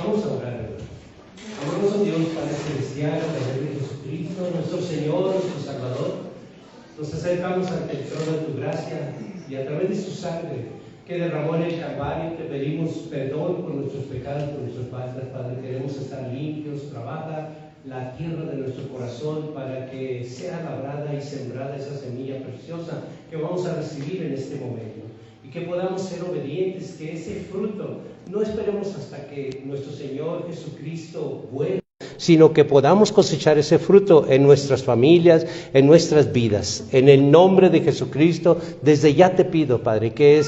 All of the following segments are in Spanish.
Vamos a orar, hermano. Amoroso Dios, Padre Celestial, Padre de Jesucristo, nuestro Señor, nuestro Salvador, nos acercamos ante el trono de tu gracia y a través de su sangre que derramó en el Calvario, te pedimos perdón por nuestros pecados, por nuestras faltas, Padre. Queremos estar limpios, trabaja la tierra de nuestro corazón para que sea labrada y sembrada esa semilla preciosa que vamos a recibir en este momento. Y que podamos ser obedientes, que ese fruto no esperemos hasta que nuestro Señor Jesucristo vuelva, sino que podamos cosechar ese fruto en nuestras familias, en nuestras vidas. En el nombre de Jesucristo, desde ya te pido, Padre, que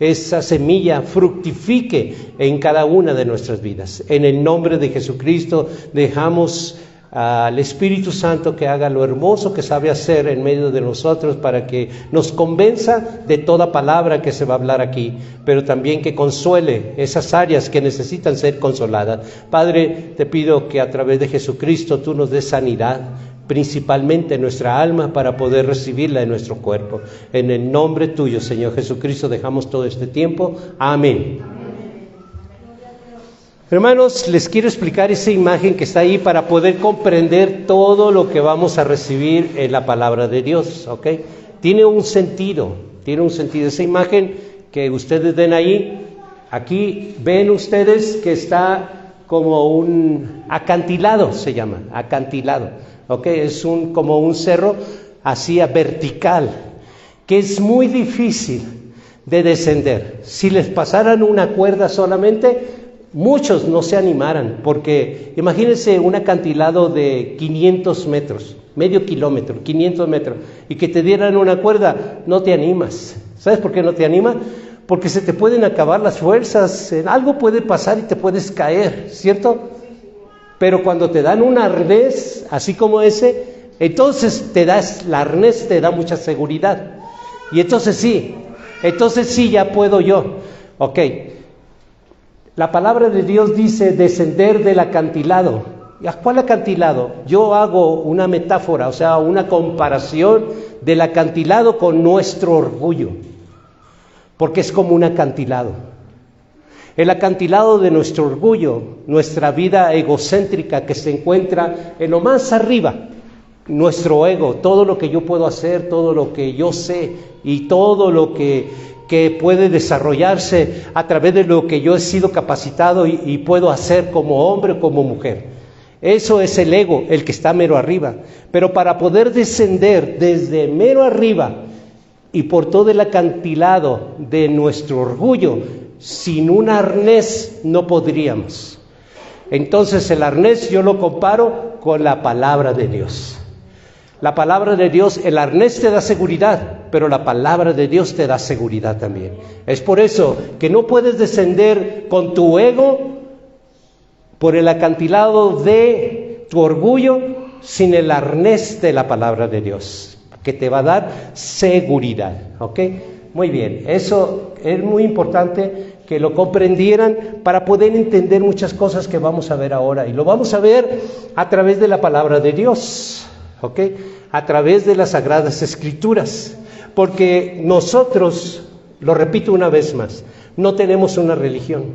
esa semilla fructifique en cada una de nuestras vidas. En el nombre de Jesucristo dejamos al Espíritu Santo que haga lo hermoso que sabe hacer en medio de nosotros para que nos convenza de toda palabra que se va a hablar aquí, pero también que consuele esas áreas que necesitan ser consoladas. Padre, te pido que a través de Jesucristo tú nos des sanidad, principalmente en nuestra alma, para poder recibirla en nuestro cuerpo. En el nombre tuyo, Señor Jesucristo, dejamos todo este tiempo. Amén. Hermanos, les quiero explicar esa imagen que está ahí para poder comprender todo lo que vamos a recibir en la palabra de Dios, ¿ok? Tiene un sentido. Esa imagen que ustedes ven ahí, aquí ven ustedes que está como un acantilado, se llama, acantilado, ¿ok? Es como un cerro así vertical, que es muy difícil de descender. Si les pasaran una cuerda solamente, muchos no se animaran, porque imagínense un acantilado de 500 metros, medio kilómetro, 500 metros, y que te dieran una cuerda, no te animas. ¿Sabes por qué no te animas? Porque se te pueden acabar las fuerzas, algo puede pasar y te puedes caer, ¿cierto? Pero cuando te dan un arnés, así como ese, entonces el arnés te da mucha seguridad. Y entonces sí, ya puedo yo. Ok. La palabra de Dios dice descender del acantilado. ¿A cuál acantilado? Yo hago una metáfora, o sea, una comparación del acantilado con nuestro orgullo, porque es como un acantilado. El acantilado de nuestro orgullo, nuestra vida egocéntrica que se encuentra en lo más arriba, nuestro ego, todo lo que yo puedo hacer, todo lo que yo sé y todo lo que puede desarrollarse a través de lo que yo he sido capacitado y puedo hacer como hombre o como mujer. Eso es el ego, el que está mero arriba. Pero para poder descender desde mero arriba y por todo el acantilado de nuestro orgullo, sin un arnés no podríamos. Entonces el arnés yo lo comparo con la palabra de Dios. La palabra de Dios, el arnés te da seguridad, pero la palabra de Dios te da seguridad también. Es por eso que no puedes descender con tu ego por el acantilado de tu orgullo sin el arnés de la palabra de Dios, que te va a dar seguridad. ¿Ok? Muy bien, eso es muy importante que lo comprendieran para poder entender muchas cosas que vamos a ver ahora. Y lo vamos a ver a través de la palabra de Dios. ¿Ok? A través de las Sagradas Escrituras, porque nosotros, lo repito una vez más, no tenemos una religión.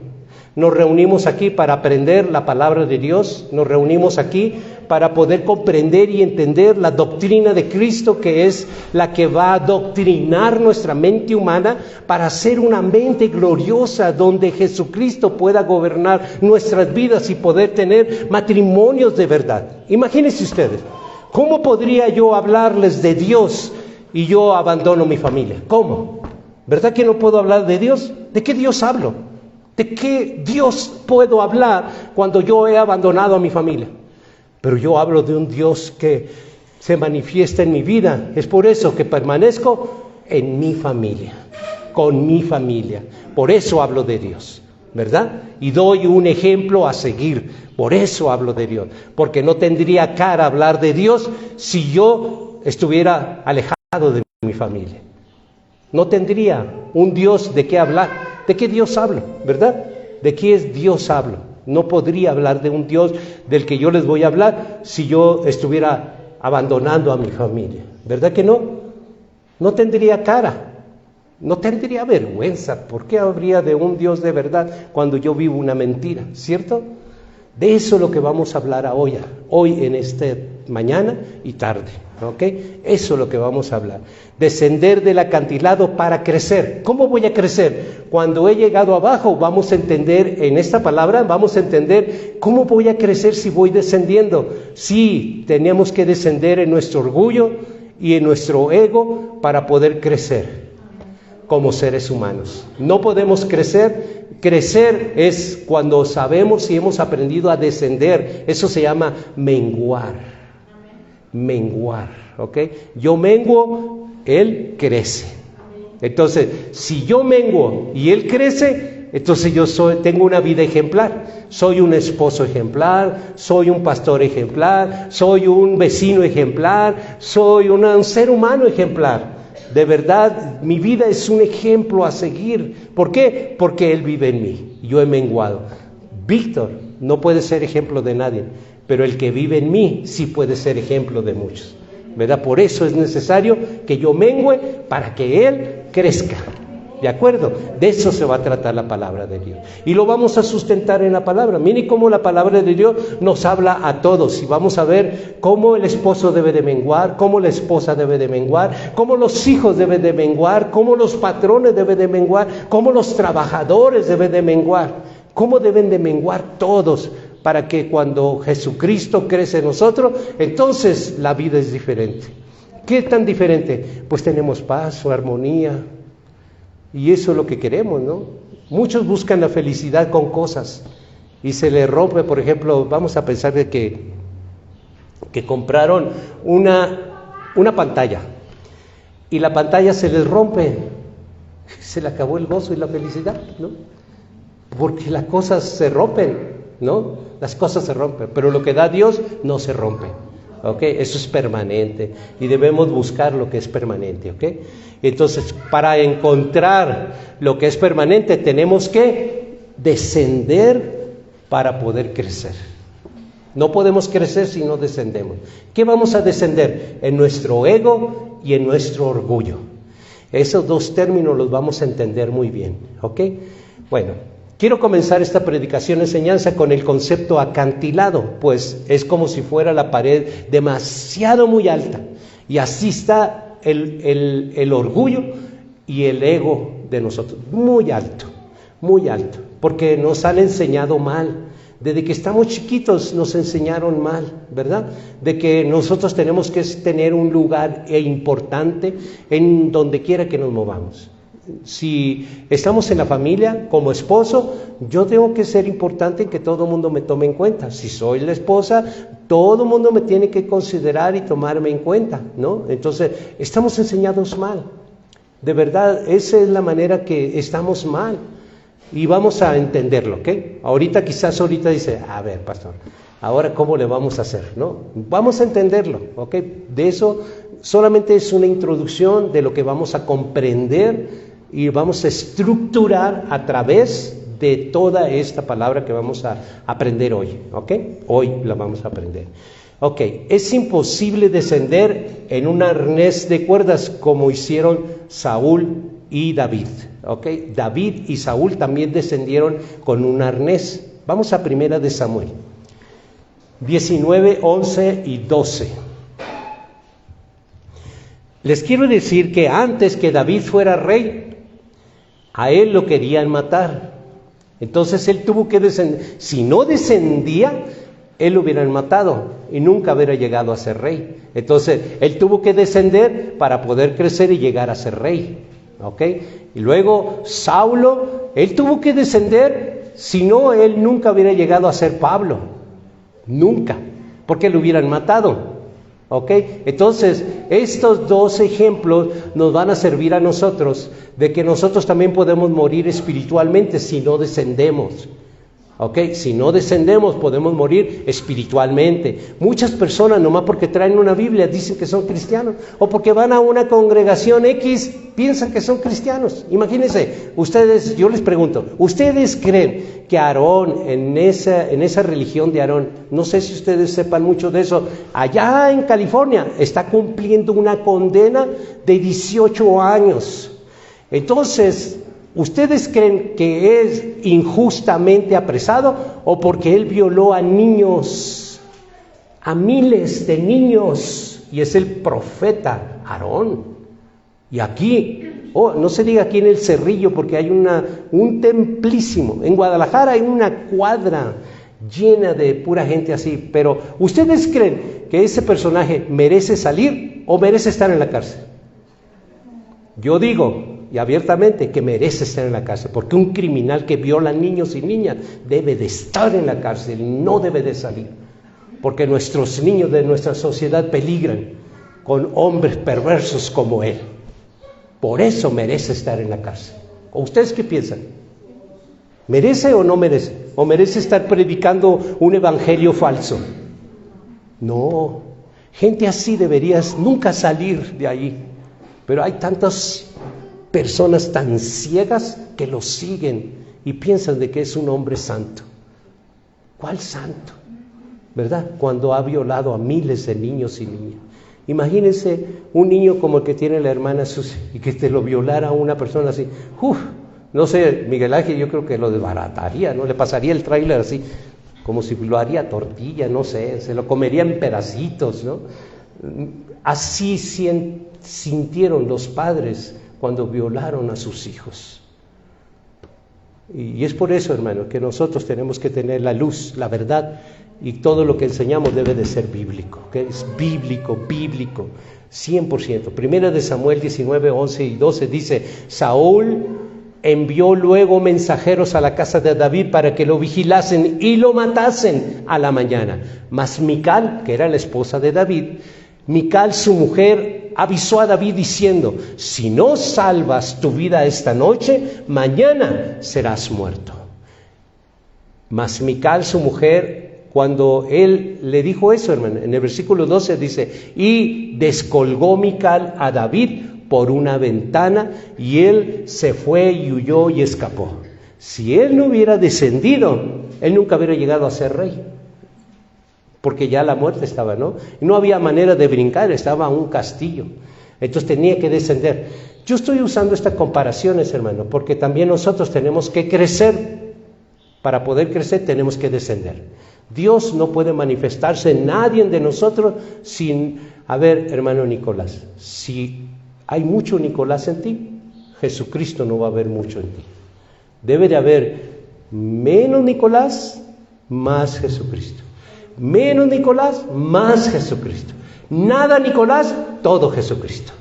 Nos reunimos aquí para aprender la palabra de Dios, nos reunimos aquí para poder comprender y entender la doctrina de Cristo, que es la que va a doctrinar nuestra mente humana para ser una mente gloriosa donde Jesucristo pueda gobernar nuestras vidas y poder tener matrimonios de verdad. Imagínense ustedes. ¿Cómo podría yo hablarles de Dios y yo abandono mi familia? ¿Cómo? ¿Verdad que no puedo hablar de Dios? ¿De qué Dios hablo? ¿De qué Dios puedo hablar cuando yo he abandonado a mi familia? Pero yo hablo de un Dios que se manifiesta en mi vida. Es por eso que permanezco en mi familia, con mi familia. Por eso hablo de Dios, ¿verdad? Y doy un ejemplo a seguir. Por eso hablo de Dios, porque no tendría cara hablar de Dios si yo estuviera alejado de mi familia. No tendría un Dios de qué hablar. ¿De qué Dios hablo? ¿Verdad? ¿De qué es Dios hablo? No podría hablar de un Dios del que yo les voy a hablar si yo estuviera abandonando a mi familia. ¿Verdad que no? No tendría cara. No tendría vergüenza. ¿Por qué habría de un Dios de verdad cuando yo vivo una mentira? ¿Cierto? De eso es lo que vamos a hablar hoy en esta mañana y tarde. ¿Ok? Eso es lo que vamos a hablar. Descender del acantilado para crecer. ¿Cómo voy a crecer? Cuando he llegado abajo, vamos a entender en esta palabra, vamos a entender cómo voy a crecer si voy descendiendo. Sí, tenemos que descender en nuestro orgullo y en nuestro ego para poder crecer como seres humanos. No podemos crecer. Crecer es cuando sabemos y hemos aprendido a descender. Eso se llama menguar. Menguar, ¿ok? Yo menguo, Él crece. Entonces, si yo menguo y Él crece, entonces yo tengo una vida ejemplar. Soy un esposo ejemplar, soy un pastor ejemplar, soy un vecino ejemplar, soy un ser humano ejemplar. De verdad, mi vida es un ejemplo a seguir. ¿Por qué? Porque Él vive en mí. Yo he menguado. Víctor no puede ser ejemplo de nadie, pero el que vive en mí sí puede ser ejemplo de muchos, ¿verdad? Por eso es necesario que yo mengüe para que Él crezca. ¿De acuerdo? De eso se va a tratar la palabra de Dios. Y lo vamos a sustentar en la palabra. Miren cómo la palabra de Dios nos habla a todos. Y vamos a ver cómo el esposo debe de menguar, cómo la esposa debe de menguar, cómo los hijos deben de menguar, cómo los patrones deben de menguar, cómo los trabajadores deben de menguar, cómo deben de menguar todos, para que cuando Jesucristo crece en nosotros, entonces la vida es diferente. ¿Qué tan diferente? Pues tenemos paz o armonía. Y eso es lo que queremos, ¿no? Muchos buscan la felicidad con cosas y se les rompe. Por ejemplo, vamos a pensar de que compraron una pantalla y la pantalla se les rompe. Se le acabó el gozo y la felicidad, ¿no? Porque las cosas se rompen, ¿no? Las cosas se rompen, pero lo que da Dios no se rompe. ¿Ok? Eso es permanente y debemos buscar lo que es permanente. ¿Ok? Entonces, para encontrar lo que es permanente tenemos que descender para poder crecer. No podemos crecer si no descendemos. ¿Qué vamos a descender? En nuestro ego y en nuestro orgullo. Esos dos términos los vamos a entender muy bien. ¿Ok? Bueno, quiero comenzar esta predicación, enseñanza con el concepto acantilado, pues es como si fuera la pared demasiado muy alta. Y así está el orgullo y el ego de nosotros, muy alto, porque nos han enseñado mal. Desde que estamos chiquitos nos enseñaron mal, ¿verdad? De que nosotros tenemos que tener un lugar importante en donde quiera que nos movamos. Si estamos en la familia, como esposo, yo tengo que ser importante en que todo el mundo me tome en cuenta. Si soy la esposa, todo el mundo me tiene que considerar y tomarme en cuenta, ¿no? Entonces, estamos enseñados mal. De verdad, esa es la manera que estamos mal. Y vamos a entenderlo, ¿ok? Quizás dice, a ver, pastor, ahora ¿cómo le vamos a hacer? ¿No? Vamos a entenderlo, ¿ok? De eso solamente es una introducción de lo que vamos a comprender y vamos a estructurar a través de toda esta palabra que vamos a aprender hoy, ¿ok? Hoy la vamos a aprender. Ok, es imposible descender en un arnés de cuerdas como hicieron Saúl y David, ¿ok? David y Saúl también descendieron con un arnés. Vamos a Primera de Samuel 19, 11 y 12. Les quiero decir que antes que David fuera rey, a él lo querían matar. Entonces él tuvo que descender. Si no descendía, él lo hubieran matado y nunca hubiera llegado a ser rey. Entonces él tuvo que descender para poder crecer y llegar a ser rey. ¿Ok? Y luego Saulo, él tuvo que descender, si no, él nunca hubiera llegado a ser Pablo. Nunca. Porque lo hubieran matado. ¿Ok? Entonces, estos dos ejemplos nos van a servir a nosotros de que nosotros también podemos morir espiritualmente si no descendemos. ¿Ok? Si no descendemos podemos morir espiritualmente. Muchas personas, nomás porque traen una Biblia, dicen que son cristianos. O porque van a una congregación X, piensan que son cristianos. Imagínense, ustedes, yo les pregunto, ¿ustedes creen que Aarón, en esa religión de Aarón, no sé si ustedes sepan mucho de eso, allá en California está cumpliendo una condena de 18 años? Entonces, ¿ustedes creen que es injustamente apresado o porque él violó a niños, a miles de niños, y es el profeta Aarón? Y aquí, no se diga aquí en el Cerrillo, porque hay un templísimo. En Guadalajara hay una cuadra llena de pura gente así. Pero ¿ustedes creen que ese personaje merece salir o merece estar en la cárcel? Yo digo, y abiertamente, que merece estar en la cárcel, porque un criminal que viola niños y niñas debe de estar en la cárcel y no debe de salir, porque nuestros niños de nuestra sociedad peligran con hombres perversos como él. Por eso merece estar en la cárcel. ¿O ustedes qué piensan? ¿Merece o no merece? ¿O merece estar predicando un evangelio falso? No, gente así deberías nunca salir de ahí. Pero hay tantas personas tan ciegas que lo siguen y piensan de que es un hombre santo. ¿Cuál santo? ¿Verdad? Cuando ha violado a miles de niños y niñas. Imagínense un niño como el que tiene la hermana Susi y que te lo violara a una persona así. No sé, Miguel Ángel, yo creo que lo desbarataría, ¿no? Le pasaría el tráiler así, como si lo haría tortilla, no sé, se lo comería en pedacitos, ¿no? Así sintieron los padres cuando violaron a sus hijos. Y es por eso, hermano, que nosotros tenemos que tener la luz, la verdad, y todo lo que enseñamos debe de ser bíblico, que es bíblico, 100%. Primera de Samuel 19, 11 y 12 dice: Saúl envió luego mensajeros a la casa de David para que lo vigilasen y lo matasen a la mañana. Mas Mical, que era la esposa de David, Mical, su mujer, avisó a David diciendo: si no salvas tu vida esta noche, mañana serás muerto. Mas Mical, su mujer, cuando él le dijo eso, hermano, en el versículo 12 dice: y descolgó Mical a David por una ventana, y él se fue y huyó y escapó. Si él no hubiera descendido, él nunca hubiera llegado a ser rey, porque ya la muerte estaba, ¿no? Y no había manera de brincar, estaba un castillo. Entonces tenía que descender. Yo estoy usando estas comparaciones, hermano, porque también nosotros tenemos que crecer. Para poder crecer tenemos que descender. Dios no puede manifestarse en nadie de nosotros sin... A ver, hermano Nicolás, si hay mucho Nicolás en ti, Jesucristo no va a haber mucho en ti. Debe de haber menos Nicolás, más Jesucristo. Menos Nicolás, más Jesucristo. Nada Nicolás, todo Jesucristo.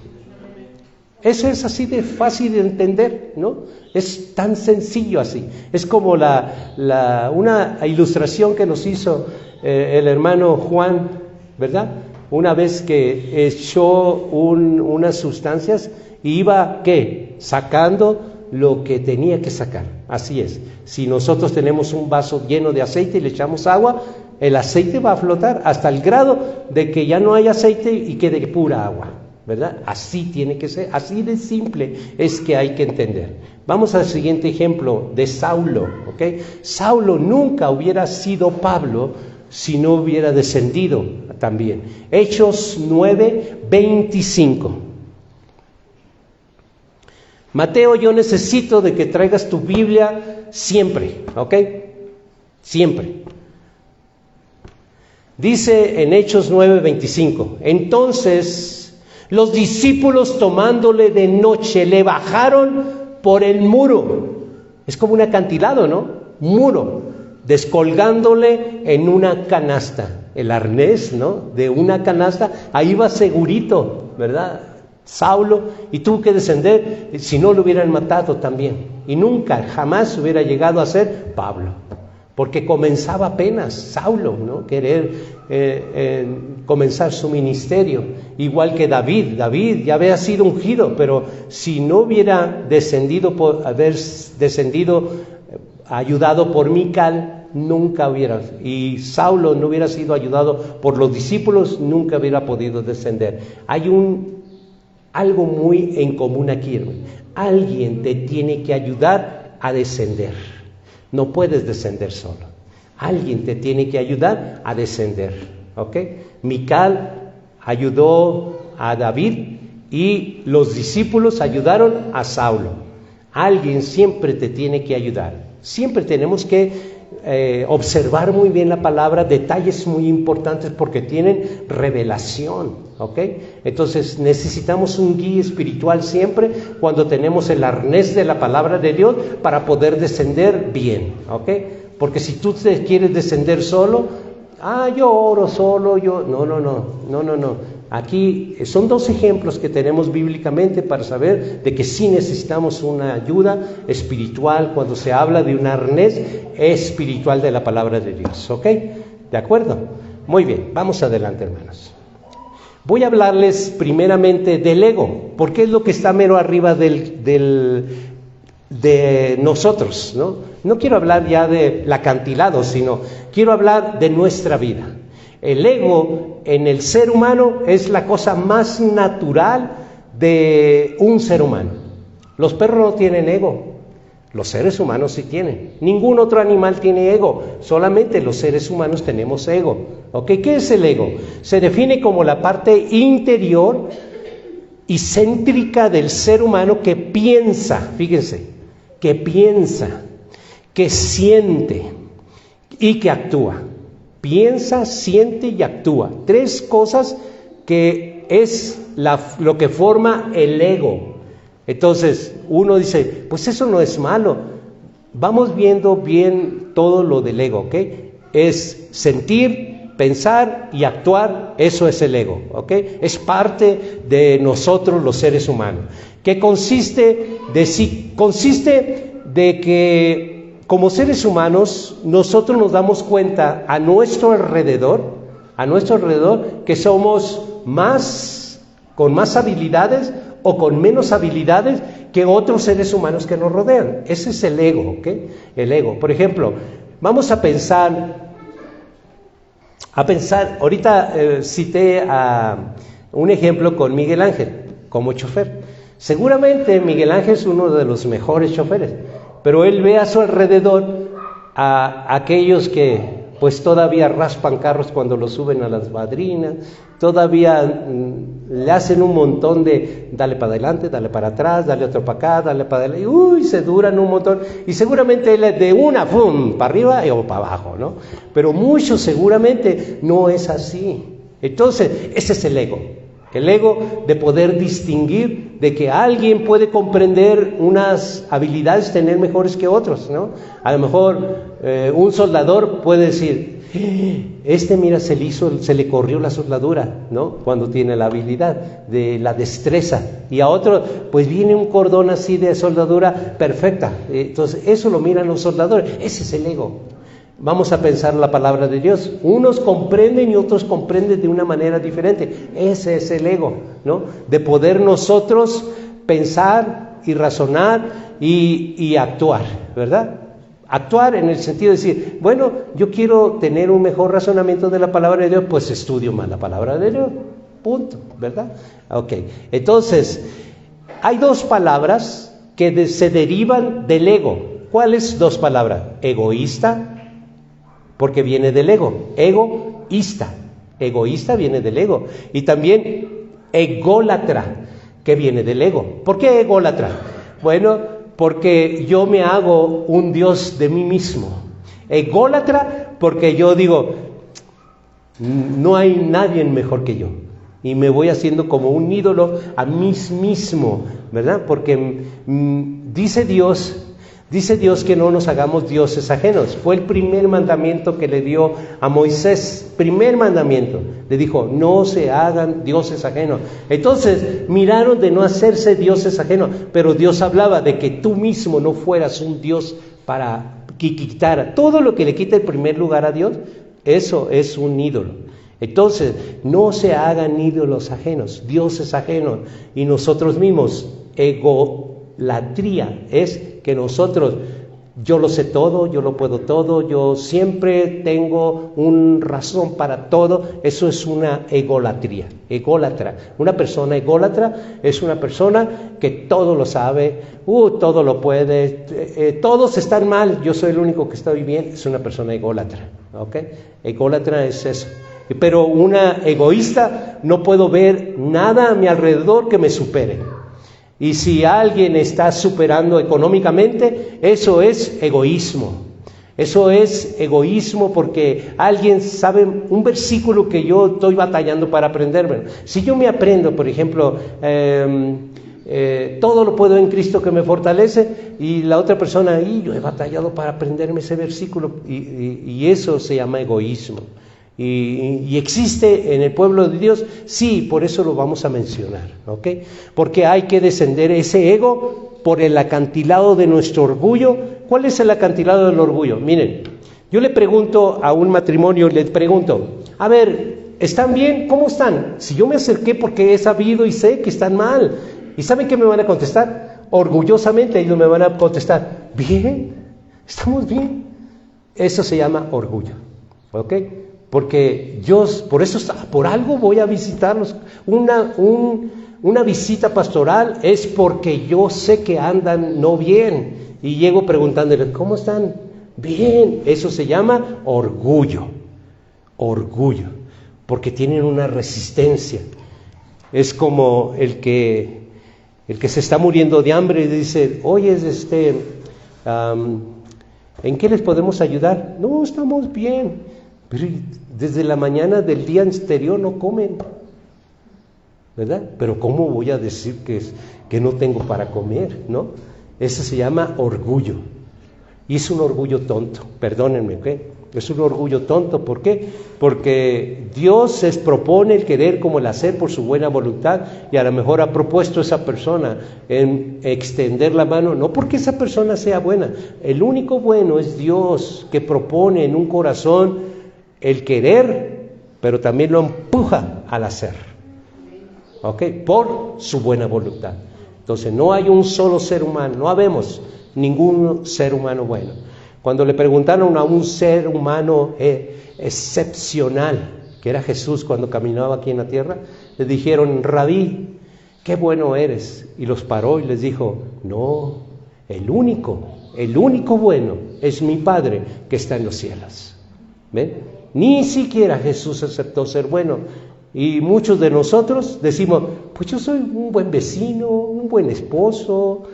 Eso es así de fácil de entender, ¿no? Es tan sencillo así. Es como una ilustración que nos hizo el hermano Juan, ¿verdad? Una vez que echó unas sustancias y iba, ¿qué? Sacando lo que tenía que sacar. Así es. Si nosotros tenemos un vaso lleno de aceite y le echamos agua, el aceite va a flotar hasta el grado de que ya no hay aceite y quede pura agua, ¿verdad? Así tiene que ser, así de simple es que hay que entender. Vamos al siguiente ejemplo de Saulo, ¿ok? Saulo nunca hubiera sido Pablo si no hubiera descendido también. Hechos 9, 25. Mateo, yo necesito de que traigas tu Biblia siempre, ¿ok? Siempre. Dice en Hechos 9:25, entonces los discípulos tomándole de noche le bajaron por el muro. Es como un acantilado, ¿no? Muro, descolgándole en una canasta. El arnés, ¿no? De una canasta, ahí va segurito, ¿verdad? Saulo, y tuvo que descender, si no lo hubieran matado también. Y nunca, jamás hubiera llegado a ser Pablo. Porque comenzaba apenas Saulo, ¿no? Querer comenzar su ministerio, igual que David. David ya había sido ungido, pero si no hubiera descendido, ayudado por Mical, nunca hubiera. Y Saulo no hubiera sido ayudado por los discípulos, nunca hubiera podido descender. Hay algo muy en común aquí, hermano. Alguien te tiene que ayudar a descender. No puedes descender solo. Alguien te tiene que ayudar a descender, ¿ok? Mical ayudó a David y los discípulos ayudaron a Saulo. Alguien siempre te tiene que ayudar. Siempre tenemos que observar muy bien la palabra, detalles muy importantes porque tienen revelación, ¿ok? Entonces necesitamos un guía espiritual siempre cuando tenemos el arnés de la palabra de Dios para poder descender bien, ¿ok? Porque si tú te quieres descender solo, yo oro solo, no. Aquí son dos ejemplos que tenemos bíblicamente para saber de que sí necesitamos una ayuda espiritual cuando se habla de un arnés espiritual de la palabra de Dios, ¿ok? ¿De acuerdo? Muy bien, vamos adelante, hermanos. Voy a hablarles primeramente del ego, porque es lo que está mero arriba de nosotros, ¿no? No quiero hablar ya del acantilado, sino quiero hablar de nuestra vida. El ego en el ser humano es la cosa más natural de un ser humano. Los perros no tienen ego, los seres humanos sí tienen. Ningún otro animal tiene ego, solamente los seres humanos tenemos ego. ¿Ok? ¿Qué es el ego? Se define como la parte interior y céntrica del ser humano que piensa, fíjense, que siente y que actúa. Piensa, siente y actúa. Tres cosas que es lo que forma el ego. Entonces, uno dice, pues eso no es malo. Vamos viendo bien todo lo del ego, ¿ok? Es sentir, pensar y actuar, eso es el ego, ¿ok? Es parte de nosotros los seres humanos. ¿Qué consiste de que como seres humanos, nosotros nos damos cuenta a nuestro alrededor, que somos con más habilidades o con menos habilidades que otros seres humanos que nos rodean. Ese es el ego, ¿ok? El ego. Por ejemplo, vamos a pensar, ahorita cité un ejemplo con Miguel Ángel, como chofer. Seguramente Miguel Ángel es uno de los mejores choferes, pero él ve a su alrededor a aquellos que pues todavía raspan carros cuando los suben a las madrinas, todavía le hacen un montón de dale para adelante, dale para atrás, dale otro para acá, dale para adelante, se duran un montón, y seguramente él es de una, ¡pum!, para arriba o para abajo, ¿no? Pero muchos seguramente no es así. Entonces, ese es el ego de poder distinguir de que alguien puede comprender unas habilidades, tener mejores que otros, ¿no? A lo mejor un soldador puede decir, mira, se le corrió la soldadura, ¿no? Cuando tiene la habilidad de la destreza, y a otro pues viene un cordón así de soldadura perfecta. Entonces eso lo miran los soldadores, ese es el ego. Vamos a pensar la palabra de Dios. Unos comprenden y otros comprenden de una manera diferente. Ese es el ego, ¿no? De poder nosotros pensar y razonar y actuar, ¿verdad? Actuar en el sentido de decir, bueno, yo quiero tener un mejor razonamiento de la palabra de Dios, pues estudio más la palabra de Dios, punto, ¿verdad? Ok, entonces, hay dos palabras que se derivan del ego. ¿Cuáles dos palabras? Egoísta, porque viene del ego. Egoísta viene del ego. Y también ególatra, que viene del ego. ¿Por qué ególatra? Bueno, porque yo me hago un Dios de mí mismo. Ególatra porque yo digo, no hay nadie mejor que yo. Y me voy haciendo como un ídolo a mí mismo, ¿verdad? Porque dice Dios que no nos hagamos dioses ajenos. Fue el primer mandamiento que le dio a Moisés. Primer mandamiento. Le dijo, no se hagan dioses ajenos. Entonces, miraron de no hacerse dioses ajenos. Pero Dios hablaba de que tú mismo no fueras un Dios para que quitara. Todo lo que le quita el primer lugar a Dios, eso es un ídolo. Entonces, no se hagan ídolos ajenos, dioses ajenos. Y nosotros mismos, egolatría es que nosotros, yo lo sé todo, yo lo puedo todo, yo siempre tengo una razón para todo. Eso es una egolatría, ególatra. Una persona ególatra es una persona que todo lo sabe, todo lo puede, todos están mal, yo soy el único que estoy bien. Es una persona ególatra, ¿ok? Ególatra es eso. Pero una egoísta, no puedo ver nada a mi alrededor que me supere. Y si alguien está superando económicamente, eso es egoísmo. Eso es egoísmo porque alguien sabe un versículo que yo estoy batallando para aprenderme. Si yo me aprendo, por ejemplo, todo lo puedo en Cristo que me fortalece, y la otra persona, yo he batallado para aprenderme ese versículo, y eso se llama egoísmo. Y existe en el pueblo de Dios, sí, por eso lo vamos a mencionar, ¿ok? Porque hay que descender ese ego por el acantilado de nuestro orgullo. ¿Cuál es el acantilado del orgullo? Miren, yo le pregunto a un matrimonio, le pregunto, a ver, ¿están bien? ¿Cómo están? Si yo me acerqué porque he sabido y sé que están mal. ¿Y saben qué me van a contestar? Orgullosamente ellos me van a contestar, bien, estamos bien. Eso se llama orgullo, ¿ok? Porque yo, por algo voy a visitarlos. Una visita pastoral es porque yo sé que andan no bien, y llego preguntándoles, ¿cómo están? Bien. Eso se llama orgullo, porque tienen una resistencia. Es como el que se está muriendo de hambre y dice, oye, ¿en qué les podemos ayudar? No, estamos bien. Pero desde la mañana del día anterior no comen, ¿verdad? Pero ¿cómo voy a decir que no tengo para comer, no? Eso se llama orgullo. Y es un orgullo tonto, perdónenme, ¿ok? Es un orgullo tonto, ¿por qué? Porque Dios se propone el querer como el hacer por su buena voluntad, y a lo mejor ha propuesto a esa persona en extender la mano, no porque esa persona sea buena. El único bueno es Dios, que propone en un corazón el querer, pero también lo empuja al hacer, ¿ok? Por su buena voluntad. Entonces no hay un solo ser humano, no habemos ningún ser humano bueno. Cuando le preguntaron a un ser humano excepcional, que era Jesús cuando caminaba aquí en la tierra, le dijeron, Rabí, qué bueno eres. Y los paró y les dijo, no, el único bueno es mi Padre que está en los cielos. ¿Ven? Ni siquiera Jesús aceptó ser bueno. Y muchos de nosotros decimos, pues yo soy un buen vecino, un buen esposo,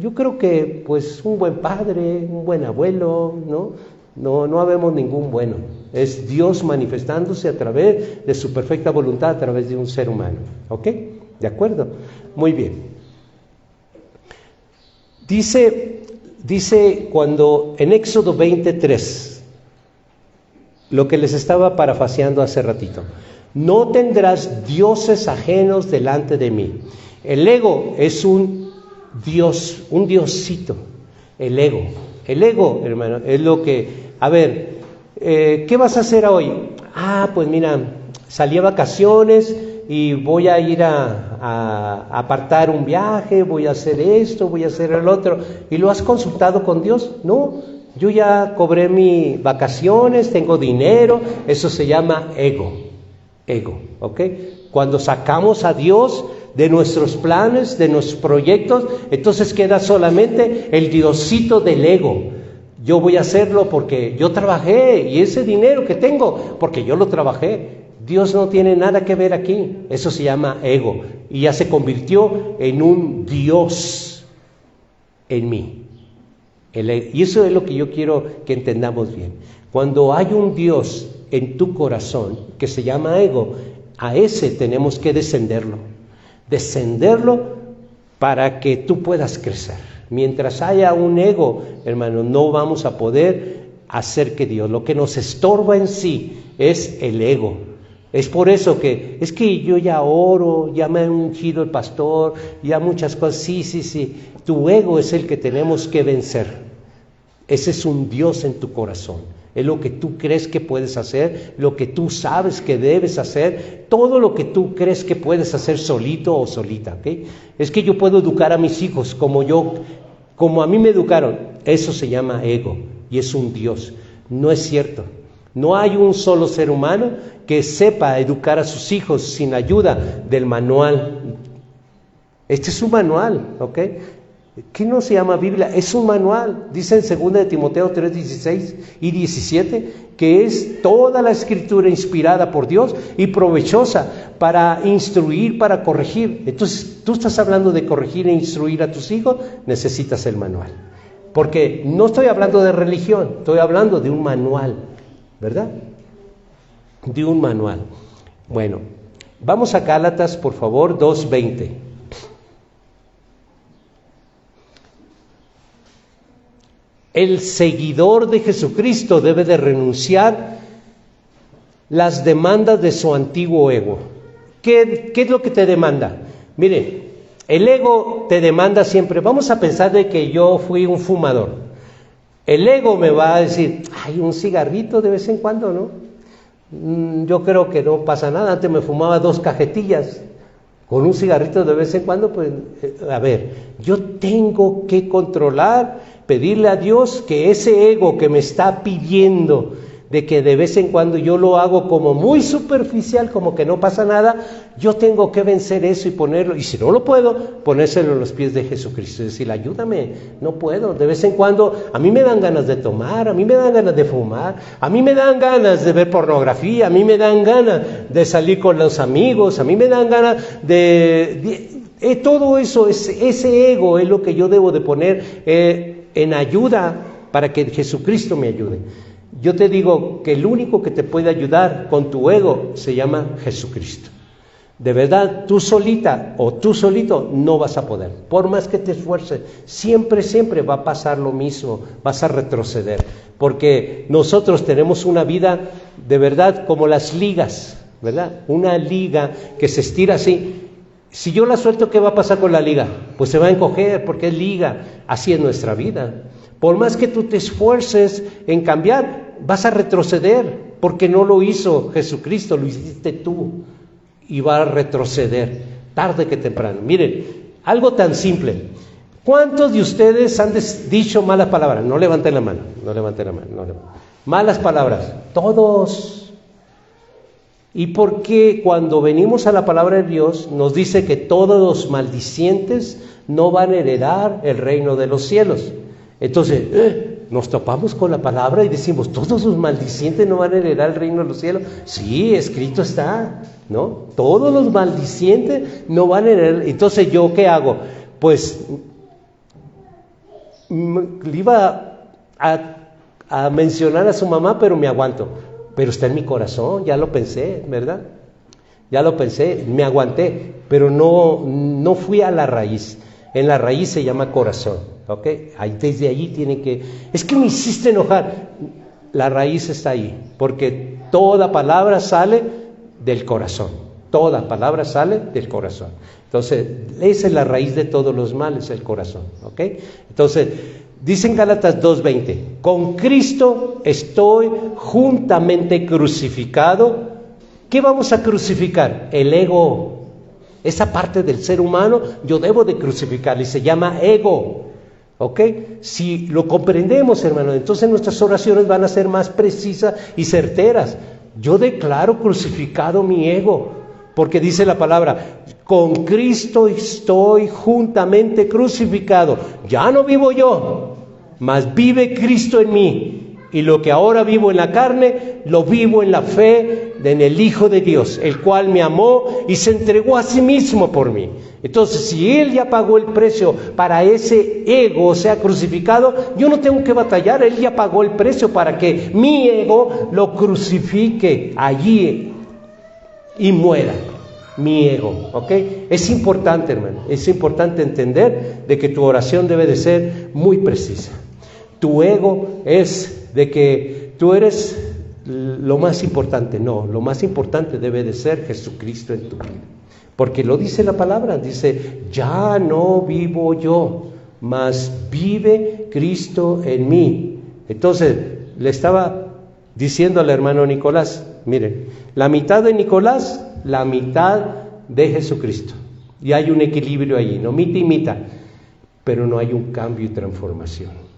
yo creo que pues un buen padre, un buen abuelo, ¿no? No habemos ningún bueno. Es Dios manifestándose a través de su perfecta voluntad, a través de un ser humano. ¿Ok? ¿De acuerdo? Muy bien. Dice cuando en Éxodo 23, lo que les estaba parafaseando hace ratito, no tendrás dioses ajenos delante de mí. El ego es un dios, un diosito. El ego, hermano, es lo que, a ver, ¿qué vas a hacer hoy? Pues mira, salí a vacaciones y voy a ir a apartar un viaje, voy a hacer esto, voy a hacer el otro. ¿Y lo has consultado con Dios? No, yo ya cobré mis vacaciones, tengo dinero. Eso se llama ego, ¿ok? Cuando sacamos a Dios de nuestros planes, de nuestros proyectos, entonces queda solamente el diosito del ego. Yo voy a hacerlo porque yo trabajé, y ese dinero que tengo, porque yo lo trabajé. Dios no tiene nada que ver aquí. Eso se llama ego, y ya se convirtió en un Dios en mí. Y eso es lo que yo quiero que entendamos bien. Cuando hay un Dios en tu corazón que se llama ego, a ese tenemos que descenderlo para que tú puedas crecer. Mientras haya un ego, hermano, no vamos a poder hacer que Dios. Lo que nos estorba en sí es el ego. Es por eso es que yo ya oro, ya me ha ungido el pastor, ya muchas cosas. Sí. Tu ego es el que tenemos que vencer. Ese es un Dios en tu corazón. Es lo que tú crees que puedes hacer, lo que tú sabes que debes hacer, todo lo que tú crees que puedes hacer solito o solita, ¿ok? Es que yo puedo educar a mis hijos como a mí me educaron. Eso se llama ego, y es un Dios. No es cierto. No hay un solo ser humano que sepa educar a sus hijos sin ayuda del manual. Este es un manual, ¿ok? ¿Qué no se llama Biblia? Es un manual. Dice en 2 de Timoteo 3:16 y 17 que es toda la escritura inspirada por Dios y provechosa para instruir, para corregir. Entonces, tú estás hablando de corregir e instruir a tus hijos, necesitas el manual. Porque no estoy hablando de religión, estoy hablando de un manual, ¿verdad? De un manual. Bueno, vamos a Gálatas, por favor, 2:20. El seguidor de Jesucristo debe de renunciar las demandas de su antiguo ego. ¿Qué es lo que te demanda? Mire, el ego te demanda siempre, vamos a pensar de que yo fui un fumador. El ego me va a decir, ay, un cigarrito de vez en cuando, ¿no? Yo creo que no pasa nada, antes me fumaba 2 cajetillas. Con un cigarrito de vez en cuando, pues, a ver, yo tengo que controlar, pedirle a Dios que ese ego que me está pidiendo, de que de vez en cuando yo lo hago como muy superficial, como que no pasa nada, yo tengo que vencer eso y ponerlo, y si no lo puedo, ponérselo en los pies de Jesucristo y decirle, ayúdame, no puedo, de vez en cuando, a mí me dan ganas de tomar, a mí me dan ganas de fumar, a mí me dan ganas de ver pornografía, a mí me dan ganas de salir con los amigos, a mí me dan ganas todo eso, ese ego es lo que yo debo de poner en ayuda para que Jesucristo me ayude. Yo te digo que el único que te puede ayudar con tu ego se llama Jesucristo. De verdad, tú solita o tú solito no vas a poder. Por más que te esfuerces, siempre va a pasar lo mismo, vas a retroceder. Porque nosotros tenemos una vida de verdad como las ligas, ¿verdad? Una liga que se estira así. Si yo la suelto, ¿qué va a pasar con la liga? Pues se va a encoger porque es liga. Así es nuestra vida. Por más que tú te esfuerces en cambiar, vas a retroceder, porque no lo hizo Jesucristo, lo hiciste tú, y va a retroceder, tarde que temprano. Miren, algo tan simple. ¿Cuántos de ustedes han dicho malas palabras? No levanten la mano, no levanten la mano. Malas palabras, todos. ¿Y por qué cuando venimos a la palabra de Dios nos dice que todos los maldicientes no van a heredar el reino de los cielos? Entonces, nos topamos con la palabra y decimos, ¿todos los maldicientes no van a heredar el reino de los cielos? Sí, escrito está, ¿no? Todos los maldicientes no van a heredar. Entonces, ¿yo qué hago? Pues, le iba a mencionar a su mamá, pero me aguanto. Pero está en mi corazón, ya lo pensé, ¿verdad? Ya lo pensé, me aguanté, pero no fui a la raíz. En la raíz se llama corazón, ¿ok? Ahí, desde allí tiene que... Es que me hiciste enojar. La raíz está ahí, porque toda palabra sale del corazón. Toda palabra sale del corazón. Entonces, esa es la raíz de todos los males, el corazón, ¿ok? Entonces, dice en Gálatas 2:20, con Cristo estoy juntamente crucificado. ¿Qué vamos a crucificar? El ego. Esa parte del ser humano yo debo de crucificar y se llama ego, ¿ok? Si lo comprendemos, hermano, entonces nuestras oraciones van a ser más precisas y certeras. Yo declaro crucificado mi ego, porque dice la palabra, con Cristo estoy juntamente crucificado. Ya no vivo yo, mas vive Cristo en mí. Y lo que ahora vivo en la carne, lo vivo en la fe en el Hijo de Dios, el cual me amó y se entregó a sí mismo por mí. Entonces, si Él ya pagó el precio para ese ego sea crucificado, yo no tengo que batallar, Él ya pagó el precio para que mi ego lo crucifique allí y muera. Mi ego, ¿ok? Es importante, hermano, es importante entender de que tu oración debe de ser muy precisa. Tu ego es de que tú eres lo más importante. No, lo más importante debe de ser Jesucristo en tu vida. Porque lo dice la palabra, dice, ya no vivo yo, mas vive Cristo en mí. Entonces, le estaba diciendo al hermano Nicolás, miren, la mitad de Nicolás, la mitad de Jesucristo. Y hay un equilibrio allí, no mitad y mitad, pero no hay un cambio y transformación.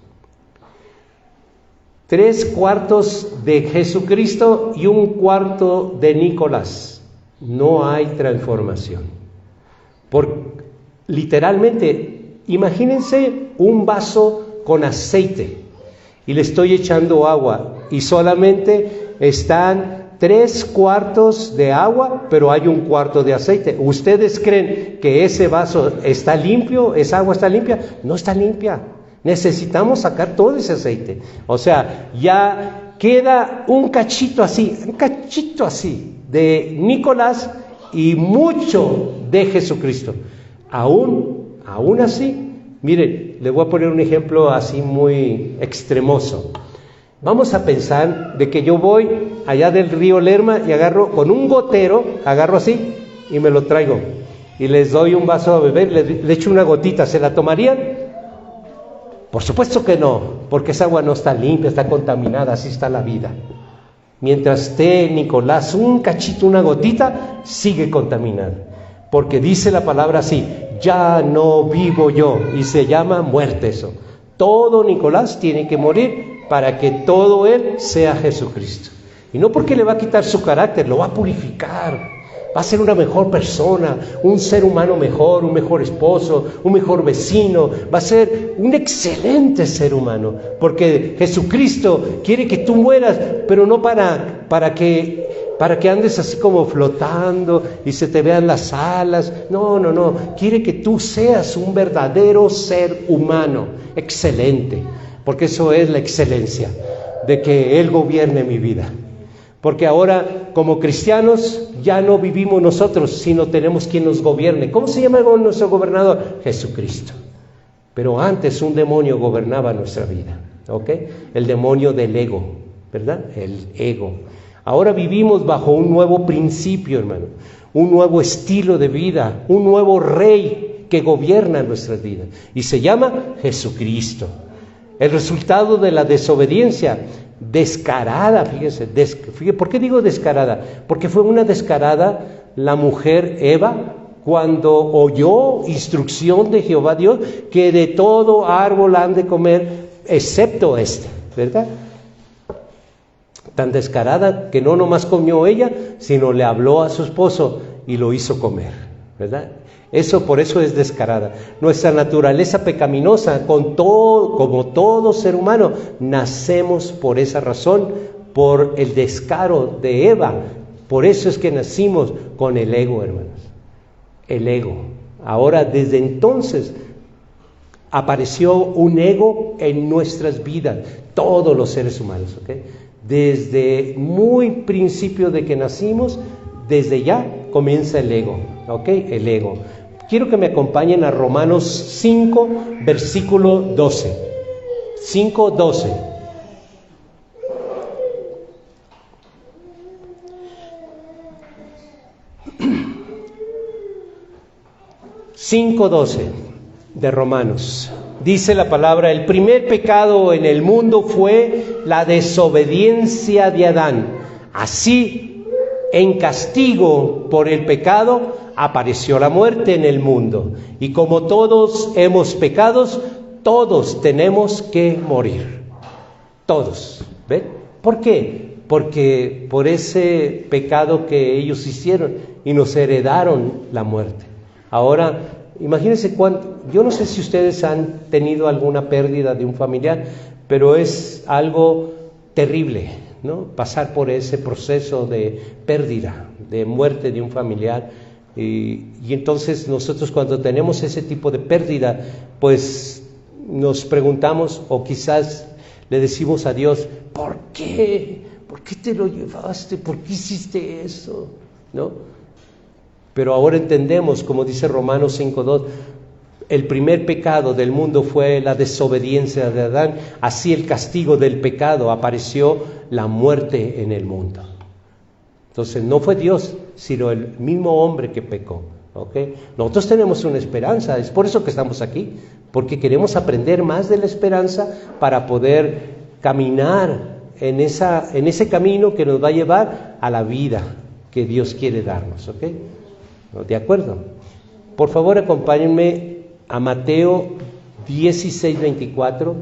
3/4 de Jesucristo y 1/4 de Nicolás. No hay transformación. Literalmente, Imagínense un vaso con aceite y le estoy echando agua y solamente están 3/4 de agua, pero hay 1/4 de aceite. ¿Ustedes creen que ese vaso está limpio? ¿Esa agua está limpia? No está limpia. Necesitamos sacar todo ese aceite. O sea, ya queda un cachito así de Nicolás y mucho de Jesucristo. Aún así, miren, le voy a poner un ejemplo así muy extremoso. Vamos a pensar de que yo voy allá del río Lerma y agarro con un gotero, agarro así y me lo traigo. Y les doy un vaso a beber, le echo una gotita, ¿se la tomarían? Por supuesto que no, porque esa agua no está limpia, está contaminada, así está la vida. Mientras esté Nicolás un cachito, una gotita, sigue contaminada. Porque dice la palabra así, ya no vivo yo, y se llama muerte eso. Todo Nicolás tiene que morir para que todo él sea Jesucristo. Y no porque le va a quitar su carácter, lo va a purificar. Va a ser una mejor persona, un ser humano mejor, un mejor esposo, un mejor vecino. Va a ser un excelente ser humano. Porque Jesucristo quiere que tú mueras, pero no para que andes así como flotando y se te vean las alas. No. Quiere que tú seas un verdadero ser humano, excelente. Porque eso es la excelencia, de que Él gobierne mi vida. Porque ahora, como cristianos, ya no vivimos nosotros, sino tenemos quien nos gobierne. ¿Cómo se llama nuestro gobernador? Jesucristo. Pero antes un demonio gobernaba nuestra vida, ¿ok? El demonio del ego, ¿verdad? El ego. Ahora vivimos bajo un nuevo principio, hermano, un nuevo estilo de vida, un nuevo rey que gobierna nuestras vidas. Y se llama Jesucristo. El resultado de la desobediencia descarada, fíjense, ¿por qué digo descarada? Porque fue una descarada la mujer Eva cuando oyó instrucción de Jehová Dios que de todo árbol han de comer excepto este, ¿verdad? Tan descarada que no nomás comió ella, sino le habló a su esposo y lo hizo comer, ¿verdad? Por eso es descarada. Nuestra naturaleza pecaminosa, como todo ser humano, nacemos por esa razón, por el descaro de Eva. Por eso es que nacimos con el ego, hermanos. El ego. Ahora, desde entonces, apareció un ego en nuestras vidas, todos los seres humanos, ¿ok? Desde muy principio de que nacimos, desde ya comienza el ego, ¿ok? El ego. Quiero que me acompañen a Romanos 5, versículo 12. 5:12. de Romanos. Dice la palabra, el primer pecado en el mundo fue la desobediencia de Adán. Así, en castigo por el pecado, apareció la muerte en el mundo. Y como todos hemos pecado, todos tenemos que morir. Todos. ¿Ven? ¿Por qué? Porque por ese pecado que ellos hicieron y nos heredaron la muerte. Ahora, imagínense yo no sé si ustedes han tenido alguna pérdida de un familiar, pero es algo terrible, ¿no? Pasar por ese proceso de pérdida, de muerte de un familiar. Y entonces nosotros cuando tenemos ese tipo de pérdida, pues nos preguntamos o quizás le decimos a Dios, ¿por qué? ¿Por qué te lo llevaste? ¿Por qué hiciste eso? ¿No? Pero ahora entendemos, como dice Romanos 5:2, el primer pecado del mundo fue la desobediencia de Adán, así el castigo del pecado apareció la muerte en el mundo. Entonces no fue Dios, sino el mismo hombre que pecó, ¿ok? Nosotros tenemos una esperanza, es por eso que estamos aquí, porque queremos aprender más de la esperanza para poder caminar en ese camino que nos va a llevar a la vida que Dios quiere darnos, ¿ok? ¿De acuerdo? Por favor, acompáñenme a Mateo 16:24.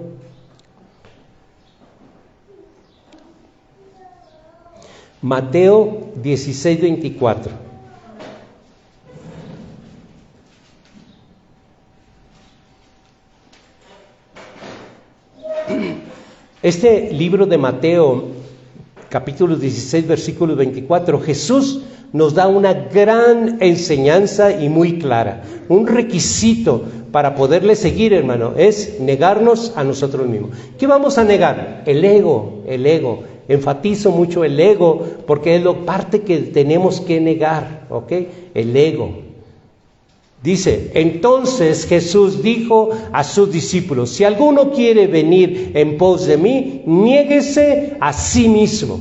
Mateo 16:24. Este libro de Mateo, capítulo 16, versículo 24, Jesús nos da una gran enseñanza y muy clara. Un requisito para poderle seguir, hermano, es negarnos a nosotros mismos. ¿Qué vamos a negar? El ego, el ego. Enfatizo mucho el ego porque es la parte que tenemos que negar, ¿ok? El ego. Dice, entonces Jesús dijo a sus discípulos, si alguno quiere venir en pos de mí, niéguese a sí mismo.